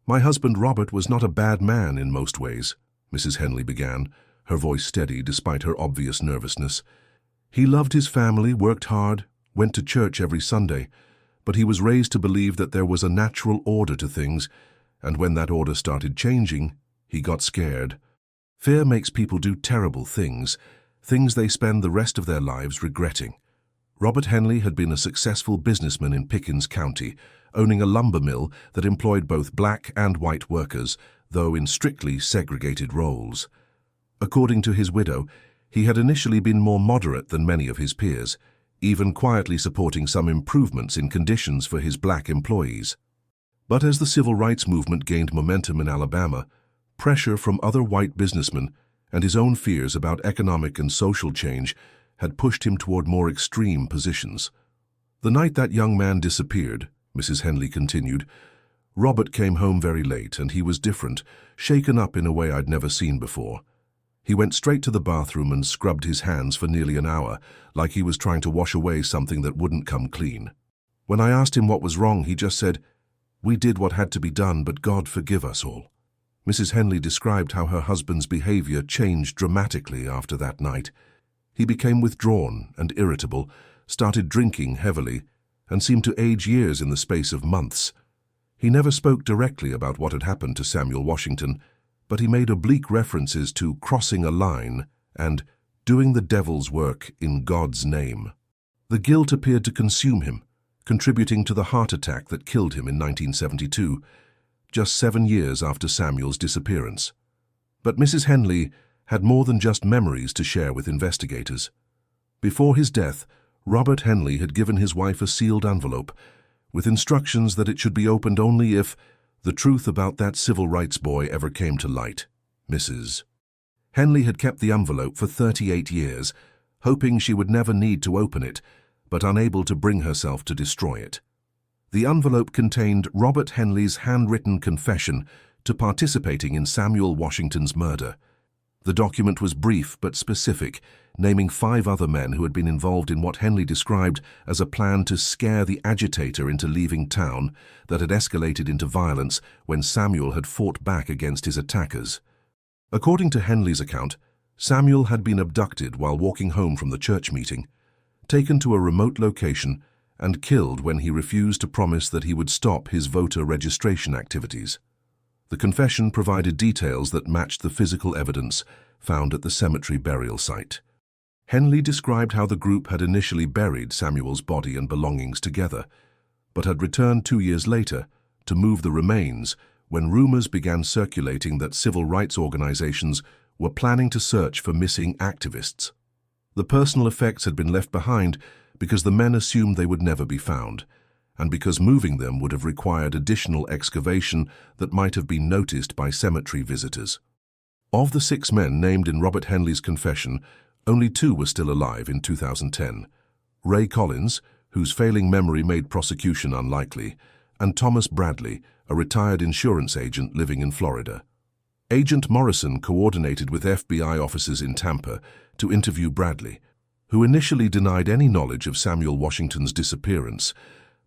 "My husband Robert was not a bad man in most ways," Mrs. Henley began, her voice steady despite her obvious nervousness. "He loved his family, worked hard, went to church every Sunday, but he was raised to believe that there was a natural order to things, and when that order started changing, he got scared. Fear makes people do terrible things, things they spend the rest of their lives regretting." Robert Henley had been a successful businessman in Pickens County, owning a lumber mill that employed both black and white workers, though in strictly segregated roles. According to his widow, he had initially been more moderate than many of his peers, even quietly supporting some improvements in conditions for his black employees. But as the civil rights movement gained momentum in Alabama, pressure from other white businessmen and his own fears about economic and social change had pushed him toward more extreme positions. "The night that young man disappeared," Mrs. Henley continued, "Robert came home very late, and he was different, shaken up in a way I'd never seen before. He went straight to the bathroom and scrubbed his hands for nearly an hour, like he was trying to wash away something that wouldn't come clean. When I asked him what was wrong, he just said, 'We did what had to be done, but God forgive us all.'" Mrs. Henley described how her husband's behavior changed dramatically after that night. He became withdrawn and irritable, started drinking heavily, and seemed to age years in the space of months. He never spoke directly about what had happened to Samuel Washington, but he made oblique references to crossing a line and doing the devil's work in God's name. The guilt appeared to consume him, contributing to the heart attack that killed him in 1972, just 7 years after Samuel's disappearance. But Mrs. Henley had more than just memories to share with investigators. Before his death, Robert Henley had given his wife a sealed envelope with instructions that it should be opened only if the truth about that civil rights boy ever came to light. Mrs. Henley had kept the envelope for 38 years, hoping she would never need to open it, but unable to bring herself to destroy it. The envelope contained Robert Henley's handwritten confession to participating in Samuel Washington's murder. The document was brief but specific, naming 5 other men who had been involved in what Henley described as a plan to scare the agitator into leaving town that had escalated into violence when Samuel had fought back against his attackers. According to Henley's account, Samuel had been abducted while walking home from the church meeting, taken to a remote location, and killed when he refused to promise that he would stop his voter registration activities. The confession provided details that matched the physical evidence found at the cemetery burial site. Henley described how the group had initially buried Samuel's body and belongings together, but had returned 2 years later to move the remains when rumors began circulating that civil rights organizations were planning to search for missing activists. The personal effects had been left behind because the men assumed they would never be found, and because moving them would have required additional excavation that might have been noticed by cemetery visitors. Of the 6 men named in Robert Henley's confession, only 2 were still alive in 2010. Ray Collins, whose failing memory made prosecution unlikely, and Thomas Bradley, a retired insurance agent living in Florida. Agent Morrison coordinated with FBI officers in Tampa to interview Bradley, who initially denied any knowledge of Samuel Washington's disappearance,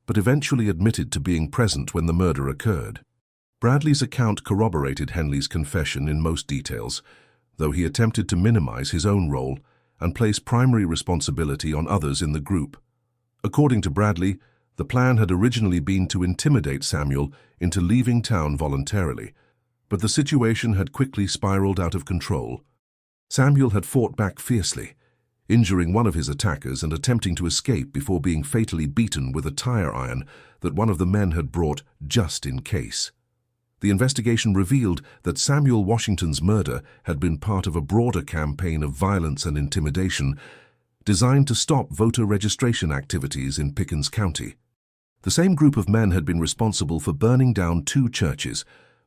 but eventually admitted to being present when the murder occurred. Bradley's account corroborated Henley's confession in most details, though he attempted to minimize his own role and place primary responsibility on others in the group. According to Bradley, the plan had originally been to intimidate Samuel into leaving town voluntarily, but the situation had quickly spiraled out of control. Samuel had fought back fiercely, injuring one of his attackers and attempting to escape before being fatally beaten with a tire iron that one of the men had brought just in case. The investigation revealed that Samuel Washington's murder had been part of a broader campaign of violence and intimidation designed to stop voter registration activities in Pickens County. The same group of men had been responsible for burning down 2 churches,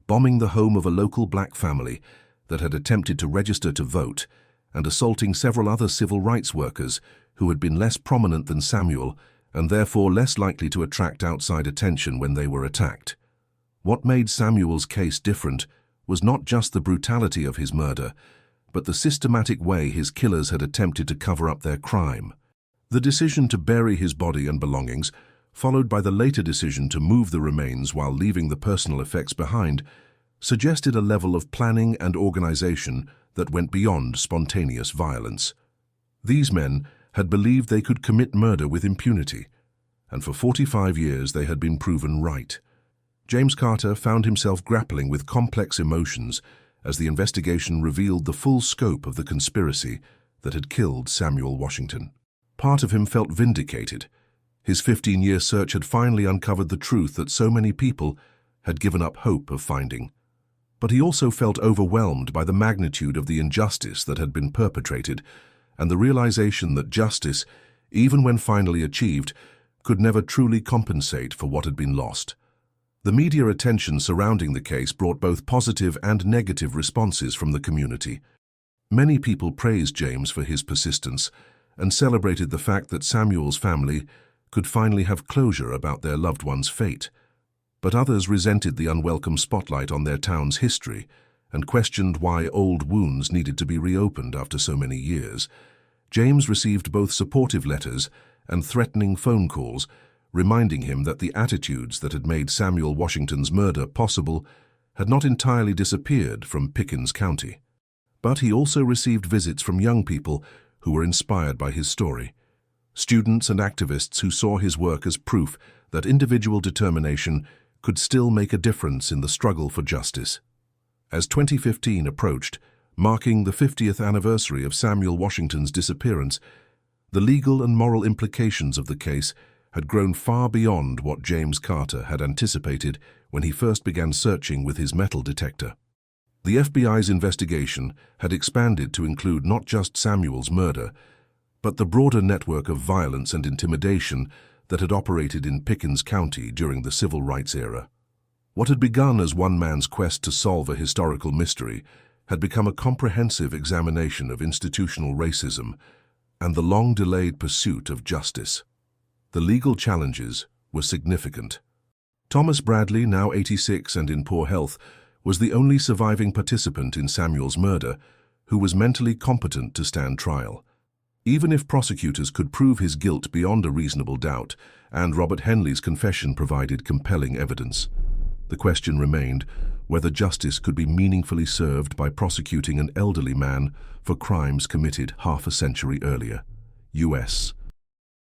bombing the home of a local black family that had attempted to register to vote, and assaulting several other civil rights workers who had been less prominent than Samuel and therefore less likely to attract outside attention when they were attacked. What made Samuel's case different was not just the brutality of his murder, but the systematic way his killers had attempted to cover up their crime. The decision to bury his body and belongings, followed by the later decision to move the remains while leaving the personal effects behind, suggested a level of planning and organization that went beyond spontaneous violence. These men had believed they could commit murder with impunity, and for 45 years they had been proven right. James Carter found himself grappling with complex emotions as the investigation revealed the full scope of the conspiracy that had killed Samuel Washington. Part of him felt vindicated. His 15-year search had finally uncovered the truth that so many people had given up hope of finding. But he also felt overwhelmed by the magnitude of the injustice that had been perpetrated and the realization that justice, even when finally achieved, could never truly compensate for what had been lost. The media attention surrounding the case brought both positive and negative responses from the community. Many people praised James for his persistence and celebrated the fact that Samuel's family could finally have closure about their loved one's fate. But others resented the unwelcome spotlight on their town's history and questioned why old wounds needed to be reopened after so many years. James received both supportive letters and threatening phone calls, reminding him that the attitudes that had made Samuel Washington's murder possible had not entirely disappeared from Pickens County. But he also received visits from young people who were inspired by his story. Students and activists who saw his work as proof that individual determination could still make a difference in the struggle for justice. As 2015 approached, marking the 50th anniversary of Samuel Washington's disappearance, the legal and moral implications of the case had grown far beyond what James Carter had anticipated when he first began searching with his metal detector. The FBI's investigation had expanded to include not just Samuel's murder, but the broader network of violence and intimidation that had operated in Pickens County during the civil rights era. What had begun as one man's quest to solve a historical mystery had become a comprehensive examination of institutional racism and the long-delayed pursuit of justice. The legal challenges were significant. Thomas Bradley, now 86 and in poor health, was the only surviving participant in Samuel's murder who was mentally competent to stand trial. Even if prosecutors could prove his guilt beyond a reasonable doubt, and Robert Henley's confession provided compelling evidence, the question remained whether justice could be meaningfully served by prosecuting an elderly man for crimes committed half a century earlier. U.S.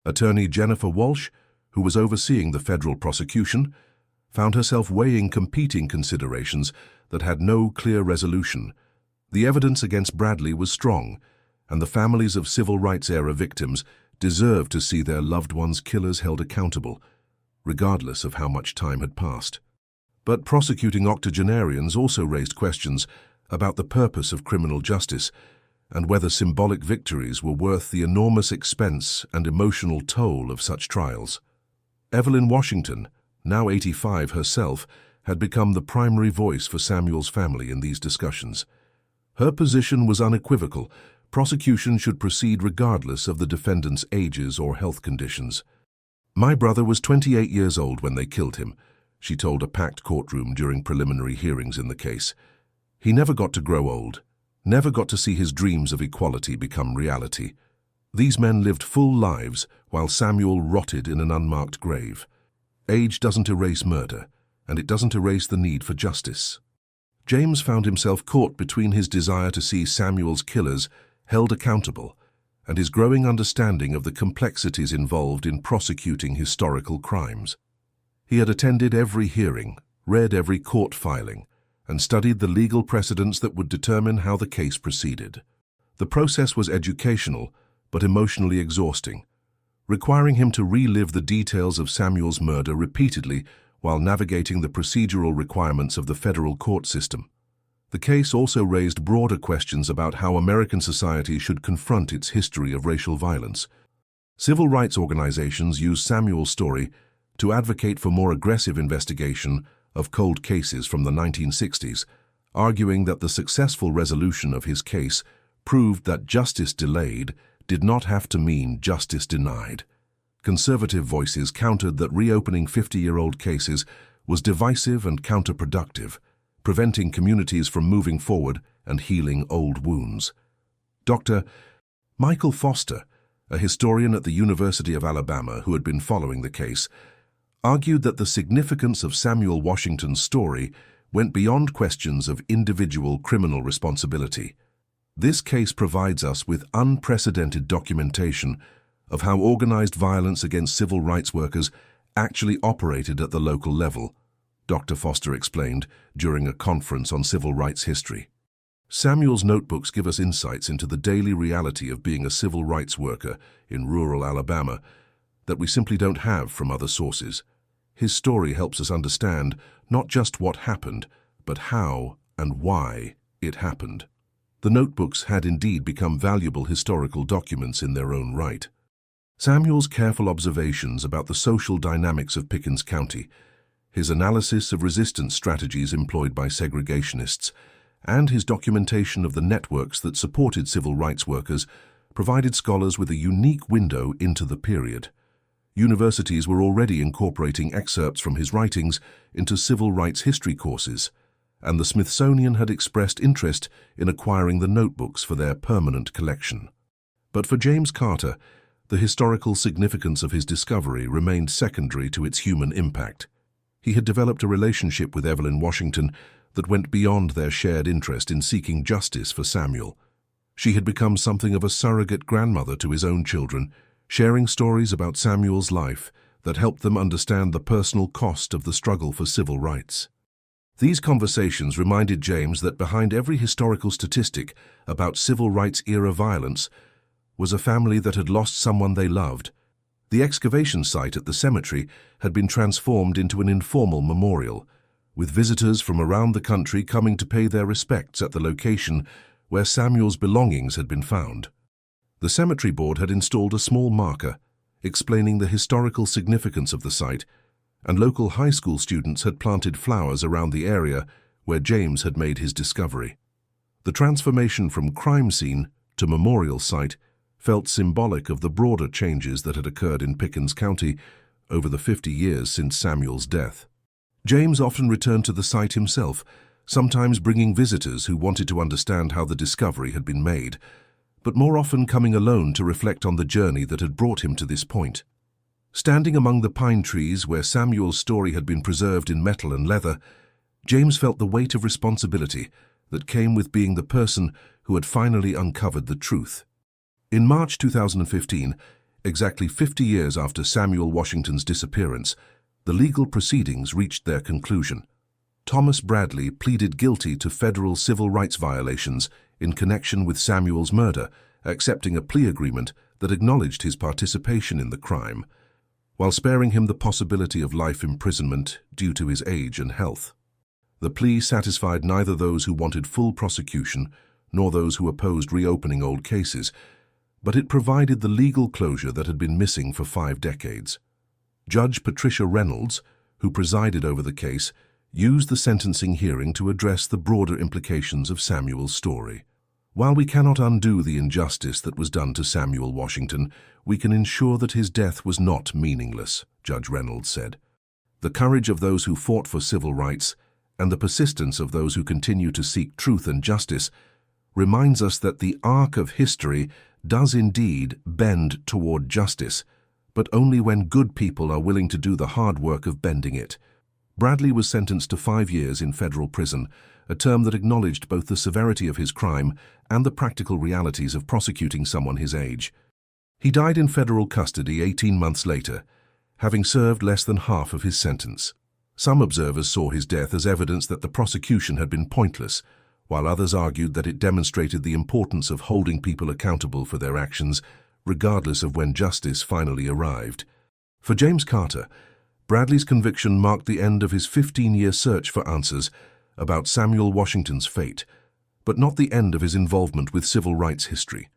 Attorney Jennifer Walsh, who was overseeing the federal prosecution, found herself weighing competing considerations that had no clear resolution. The evidence against Bradley was strong, and the families of civil rights-era victims deserved to see their loved ones' killers held accountable, regardless of how much time had passed. But prosecuting octogenarians also raised questions about the purpose of criminal justice and whether symbolic victories were worth the enormous expense and emotional toll of such trials. Evelyn Washington, now 85 herself, had become the primary voice for Samuel's family in these discussions. Her position was unequivocal. Prosecution should proceed regardless of the defendant's ages or health conditions. "My brother was 28 years old when they killed him," she told a packed courtroom during preliminary hearings in the case. "He never got to grow old, never got to see his dreams of equality become reality. These men lived full lives while Samuel rotted in an unmarked grave. Age doesn't erase murder, and it doesn't erase the need for justice." James found himself caught between his desire to see Samuel's killers held accountable and his growing understanding of the complexities involved in prosecuting historical crimes. He had attended every hearing, read every court filing, and studied the legal precedents that would determine how the case proceeded. The process was educational, but emotionally exhausting, requiring him to relive the details of Samuel's murder repeatedly while navigating the procedural requirements of the federal court system. The case also raised broader questions about how American society should confront its history of racial violence. Civil rights organizations used Samuel's story to advocate for more aggressive investigation of cold cases from the 1960s, arguing that the successful resolution of his case proved that justice delayed did not have to mean justice denied. Conservative voices countered that reopening 50-year-old cases was divisive and counterproductive, preventing communities from moving forward and healing old wounds. Dr. Michael Foster, a historian at the University of Alabama who had been following the case, argued that the significance of Samuel Washington's story went beyond questions of individual criminal responsibility. This case provides us with unprecedented documentation of how organized violence against civil rights workers actually operated at the local level, Dr. Foster explained during a conference on civil rights history. Samuel's notebooks give us insights into the daily reality of being a civil rights worker in rural Alabama that we simply don't have from other sources. His story helps us understand not just what happened, but how and why it happened. The notebooks had indeed become valuable historical documents in their own right. Samuel's careful observations about the social dynamics of Pickens County, his analysis of resistance strategies employed by segregationists, and his documentation of the networks that supported civil rights workers provided scholars with a unique window into the period. Universities were already incorporating excerpts from his writings into civil rights history courses, and the Smithsonian had expressed interest in acquiring the notebooks for their permanent collection. But for James Carter, the historical significance of his discovery remained secondary to its human impact. He had developed a relationship with Evelyn Washington that went beyond their shared interest in seeking justice for Samuel. She had become something of a surrogate grandmother to his own children, sharing stories about Samuel's life that helped them understand the personal cost of the struggle for civil rights. These conversations reminded James that behind every historical statistic about civil rights-era violence was a family that had lost someone they loved. The excavation site at the cemetery had been transformed into an informal memorial, with visitors from around the country coming to pay their respects at the location where Samuel's belongings had been found. The cemetery board had installed a small marker, explaining the historical significance of the site, and local high school students had planted flowers around the area where James had made his discovery. The transformation from crime scene to memorial site felt symbolic of the broader changes that had occurred in Pickens County over the 50 years since Samuel's death. James often returned to the site himself, sometimes bringing visitors who wanted to understand how the discovery had been made, but more often coming alone to reflect on the journey that had brought him to this point. Standing among the pine trees where Samuel's story had been preserved in metal and leather, James felt the weight of responsibility that came with being the person who had finally uncovered the truth. In March 2015, exactly 50 years after Samuel Washington's disappearance, the legal proceedings reached their conclusion. Thomas Bradley pleaded guilty to federal civil rights violations in connection with Samuel's murder, accepting a plea agreement that acknowledged his participation in the crime, while sparing him the possibility of life imprisonment due to his age and health. The plea satisfied neither those who wanted full prosecution nor those who opposed reopening old cases, but it provided the legal closure that had been missing for 5 decades. Judge Patricia Reynolds, who presided over the case, used the sentencing hearing to address the broader implications of Samuel's story. While we cannot undo the injustice that was done to Samuel Washington, we can ensure that his death was not meaningless, Judge Reynolds said. The courage of those who fought for civil rights and the persistence of those who continue to seek truth and justice reminds us that the arc of history does indeed bend toward justice, but only when good people are willing to do the hard work of bending it. Bradley was sentenced to 5 years in federal prison, a term that acknowledged both the severity of his crime and the practical realities of prosecuting someone his age. He died in federal custody 18 months later, having served less than half of his sentence. Some observers saw his death as evidence that the prosecution had been pointless, while others argued that it demonstrated the importance of holding people accountable for their actions, regardless of when justice finally arrived. For James Carter, Bradley's conviction marked the end of his 15-year search for answers about Samuel Washington's fate, but not the end of his involvement with civil rights history.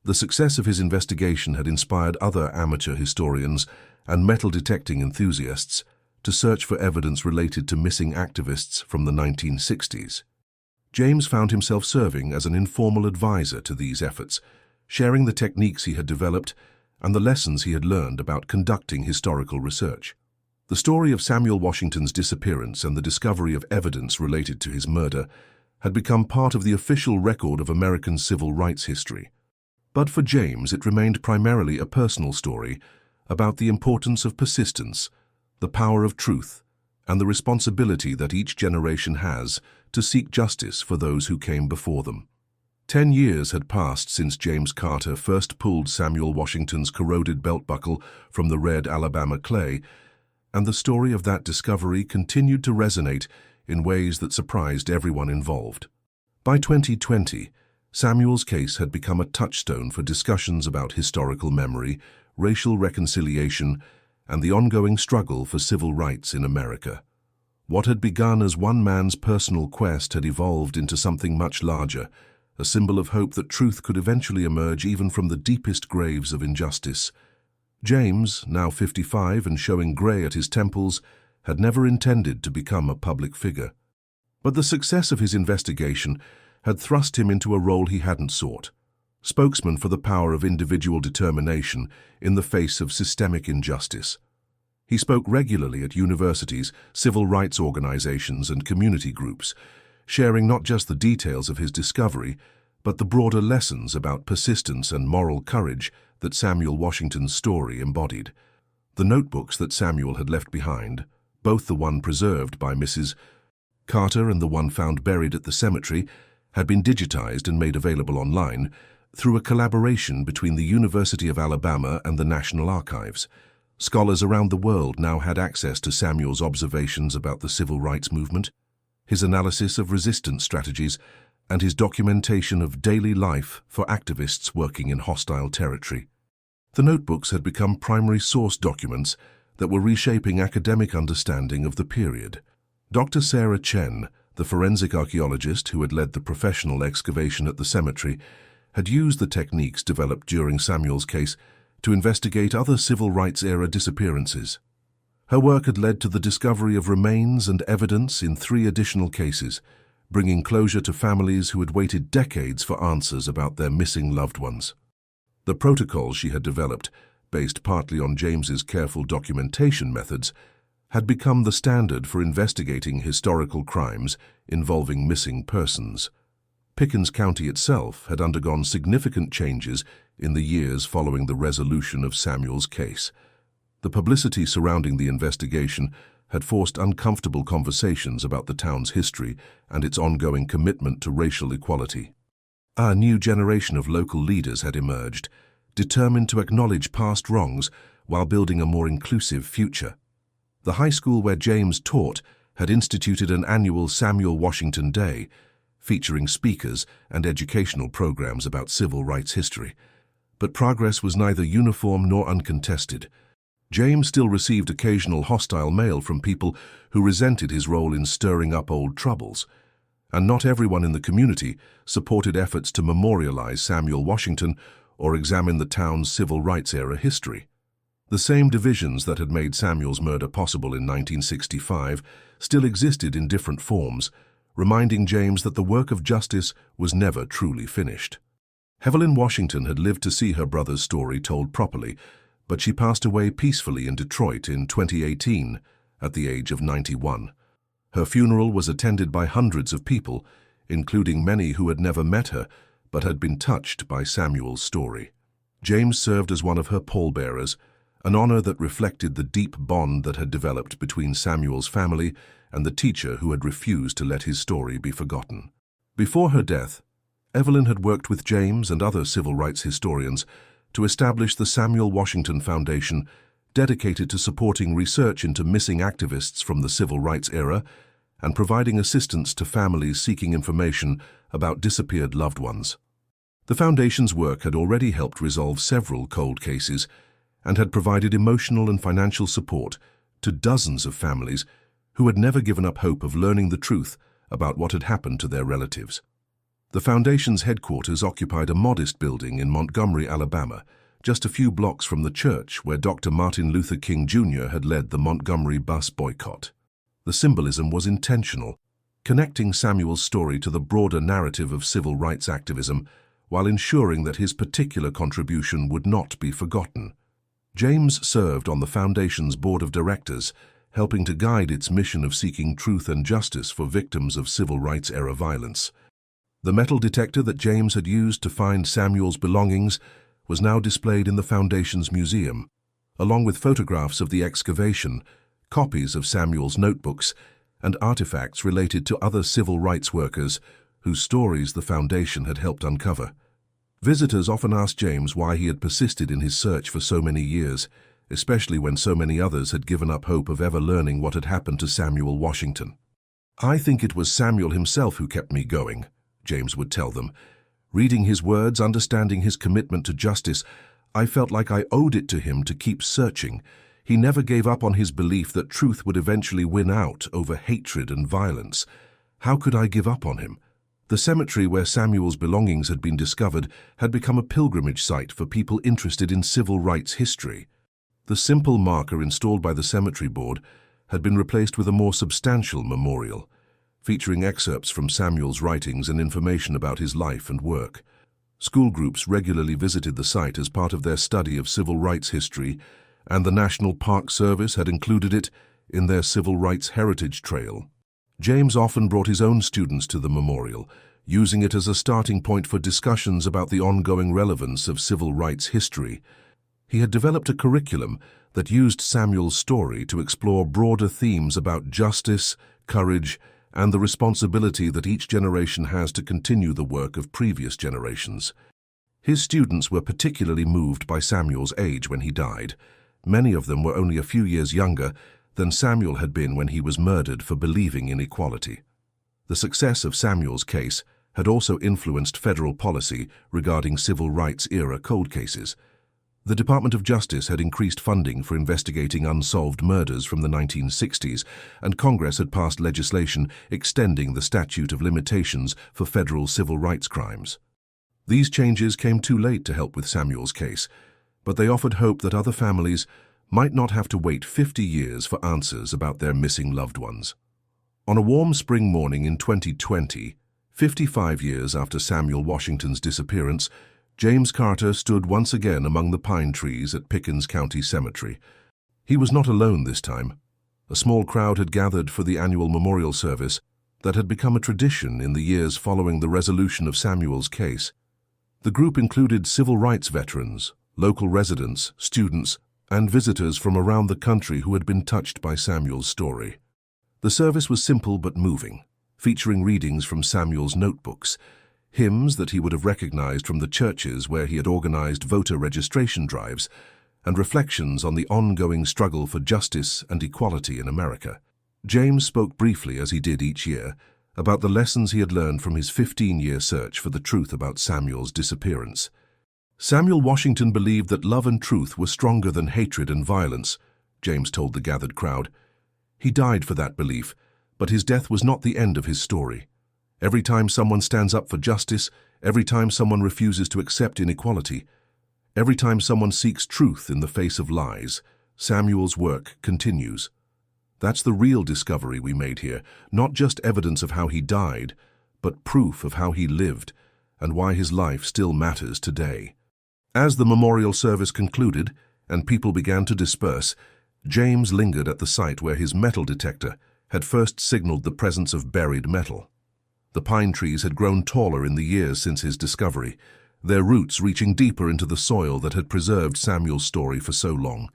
The success of his investigation had inspired other amateur historians and metal detecting enthusiasts to search for evidence related to missing activists from the 1960s. James found himself serving as an informal advisor to these efforts, sharing the techniques he had developed and the lessons he had learned about conducting historical research. The story of Samuel Washington's disappearance and the discovery of evidence related to his murder had become part of the official record of American civil rights history. But for James, it remained primarily a personal story about the importance of persistence, the power of truth, and the responsibility that each generation has to seek justice for those who came before them. 10 years had passed since James Carter first pulled Samuel Washington's corroded belt buckle from the red Alabama clay, and the story of that discovery continued to resonate in ways that surprised everyone involved. By 2020, Samuel's case had become a touchstone for discussions about historical memory, racial reconciliation, and the ongoing struggle for civil rights in America. What had begun as one man's personal quest had evolved into something much larger, a symbol of hope that truth could eventually emerge even from the deepest graves of injustice. James, now 55 and showing grey at his temples, had never intended to become a public figure. But the success of his investigation had thrust him into a role he hadn't sought, spokesman for the power of individual determination in the face of systemic injustice. He spoke regularly at universities, civil rights organizations, and community groups, sharing not just the details of his discovery, but the broader lessons about persistence and moral courage that Samuel Washington's story embodied. The notebooks that Samuel had left behind, both the one preserved by Mrs. Carter and the one found buried at the cemetery, had been digitized and made available online through a collaboration between the University of Alabama and the National Archives. Scholars around the world now had access to Samuel's observations about the civil rights movement, his analysis of resistance strategies, and his documentation of daily life for activists working in hostile territory. The notebooks had become primary source documents that were reshaping academic understanding of the period. Dr. Sarah Chen, the forensic archaeologist who had led the professional excavation at the cemetery, had used the techniques developed during Samuel's case to investigate other civil rights-era disappearances. Her work had led to the discovery of remains and evidence in 3 additional cases, bringing closure to families who had waited decades for answers about their missing loved ones. The protocols she had developed, based partly on James's careful documentation methods, had become the standard for investigating historical crimes involving missing persons. Pickens County itself had undergone significant changes in the years following the resolution of Samuel's case. The publicity surrounding the investigation had forced uncomfortable conversations about the town's history and its ongoing commitment to racial equality. A new generation of local leaders had emerged, determined to acknowledge past wrongs while building a more inclusive future. The high school where James taught had instituted an annual Samuel Washington Day, featuring speakers and educational programs about civil rights history. But progress was neither uniform nor uncontested. James still received occasional hostile mail from people who resented his role in stirring up old troubles, and not everyone in the community supported efforts to memorialize Samuel Washington or examine the town's civil rights-era history. The same divisions that had made Samuel's murder possible in 1965 still existed in different forms, reminding James that the work of justice was never truly finished. Evelyn Washington had lived to see her brother's story told properly, but she passed away peacefully in Detroit in 2018 at the age of 91. Her funeral was attended by hundreds of people, including many who had never met her but had been touched by Samuel's story. James served as one of her pallbearers, an honor that reflected the deep bond that had developed between Samuel's family and the teacher who had refused to let his story be forgotten. Before her death, Evelyn had worked with James and other civil rights historians to establish the Samuel Washington Foundation, dedicated to supporting research into missing activists from the civil rights era and providing assistance to families seeking information about disappeared loved ones. The Foundation's work had already helped resolve several cold cases and had provided emotional and financial support to dozens of families who had never given up hope of learning the truth about what had happened to their relatives. The Foundation's headquarters occupied a modest building in Montgomery, Alabama, just a few blocks from the church where Dr. Martin Luther King Jr. had led the Montgomery bus boycott. The symbolism was intentional, connecting Samuel's story to the broader narrative of civil rights activism while ensuring that his particular contribution would not be forgotten. James served on the Foundation's board of directors, helping to guide its mission of seeking truth and justice for victims of civil rights-era violence. The metal detector that James had used to find Samuel's belongings was now displayed in the Foundation's museum, along with photographs of the excavation, copies of Samuel's notebooks, and artifacts related to other civil rights workers whose stories the Foundation had helped uncover. Visitors often asked James why he had persisted in his search for so many years, especially when so many others had given up hope of ever learning what had happened to Samuel Washington. "I think it was Samuel himself who kept me going," James would tell them. "Reading his words, understanding his commitment to justice, I felt like I owed it to him to keep searching. He never gave up on his belief that truth would eventually win out over hatred and violence. How could I give up on him?" The cemetery where Samuel's belongings had been discovered had become a pilgrimage site for people interested in civil rights history. The simple marker installed by the cemetery board had been replaced with a more substantial memorial, featuring excerpts from Samuel's writings and information about his life and work. School groups regularly visited the site as part of their study of civil rights history, and the National Park Service had included it in their Civil Rights Heritage Trail. James often brought his own students to the memorial, using it as a starting point for discussions about the ongoing relevance of civil rights history. He had developed a curriculum that used Samuel's story to explore broader themes about justice, courage, and the responsibility that each generation has to continue the work of previous generations. His students were particularly moved by Samuel's age when he died. Many of them were only a few years younger than Samuel had been when he was murdered for believing in equality. The success of Samuel's case had also influenced federal policy regarding civil rights-era cold cases. The Department of Justice had increased funding for investigating unsolved murders from the 1960s, and Congress had passed legislation extending the statute of limitations for federal civil rights crimes. These changes came too late to help with Samuel's case. but they offered hope that other families might not have to wait 50 years for answers about their missing loved ones. On a warm spring morning in 2020, 55 years after Samuel Washington's disappearance, James Carter stood once again among the pine trees at Pickens County Cemetery. He was not alone this time. A small crowd had gathered for the annual memorial service that had become a tradition in the years following the resolution of Samuel's case. The group included civil rights veterans, local residents, students, and visitors from around the country who had been touched by Samuel's story. The service was simple but moving, featuring readings from Samuel's notebooks, hymns that he would have recognized from the churches where he had organized voter registration drives, and reflections on the ongoing struggle for justice and equality in America. James spoke briefly, as he did each year, about the lessons he had learned from his 15-year search for the truth about Samuel's disappearance. Samuel Washington believed that love and truth were stronger than hatred and violence, James told the gathered crowd. He died for that belief, but his death was not the end of his story. Every time someone stands up for justice, every time someone refuses to accept inequality, every time someone seeks truth in the face of lies, Samuel's work continues. That's the real discovery we made here, not just evidence of how he died, but proof of how he lived and why his life still matters today. As the memorial service concluded and people began to disperse, James lingered at the site where his metal detector had first signaled the presence of buried metal. The pine trees had grown taller in the years since his discovery, their roots reaching deeper into the soil that had preserved Samuel's story for so long.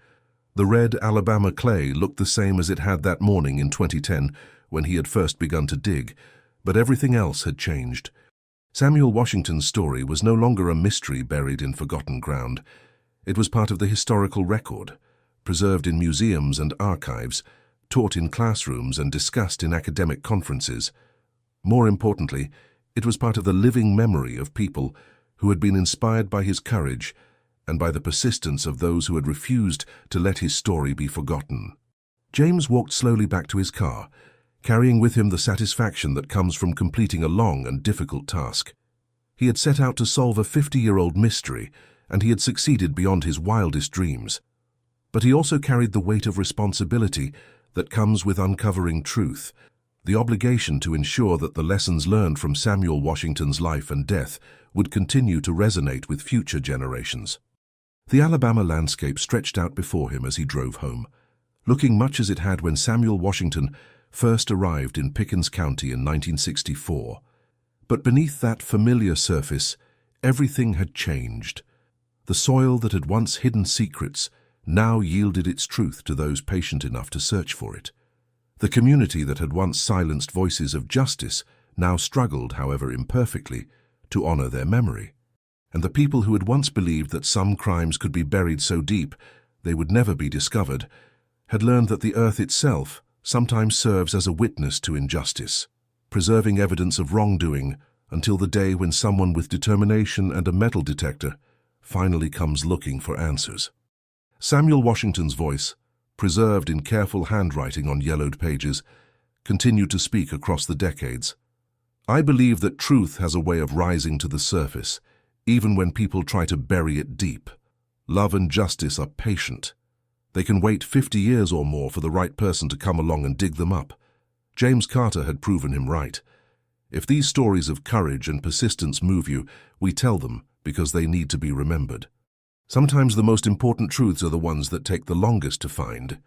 The red Alabama clay looked the same as it had that morning in 2010 when he had first begun to dig, but everything else had changed. Samuel Washington's story was no longer a mystery buried in forgotten ground. It was part of the historical record, preserved in museums and archives, taught in classrooms and discussed in academic conferences. More importantly, it was part of the living memory of people who had been inspired by his courage and by the persistence of those who had refused to let his story be forgotten. James walked slowly back to his car, carrying with him the satisfaction that comes from completing a long and difficult task. He had set out to solve a 50-year-old mystery, and he had succeeded beyond his wildest dreams. But he also carried the weight of responsibility that comes with uncovering truth, the obligation to ensure that the lessons learned from Samuel Washington's life and death would continue to resonate with future generations. The Alabama landscape stretched out before him as he drove home, looking much as it had when Samuel Washington first arrived in Pickens County in 1964. But beneath that familiar surface, everything had changed. The soil that had once hidden secrets now yielded its truth to those patient enough to search for it. The community that had once silenced voices of justice now struggled, however imperfectly, to honor their memory. And the people who had once believed that some crimes could be buried so deep they would never be discovered had learned that the earth itself sometimes serves as a witness to injustice, preserving evidence of wrongdoing until the day when someone with determination and a metal detector finally comes looking for answers. Samuel Washington's voice, preserved in careful handwriting on yellowed pages, continued to speak across the decades. I believe that truth has a way of rising to the surface, even when people try to bury it deep. Love and justice are patient. They can wait 50 years or more for the right person to come along and dig them up. James Carter had proven him right. If these stories of courage and persistence move you, we tell them because they need to be remembered. Sometimes the most important truths are the ones that take the longest to find.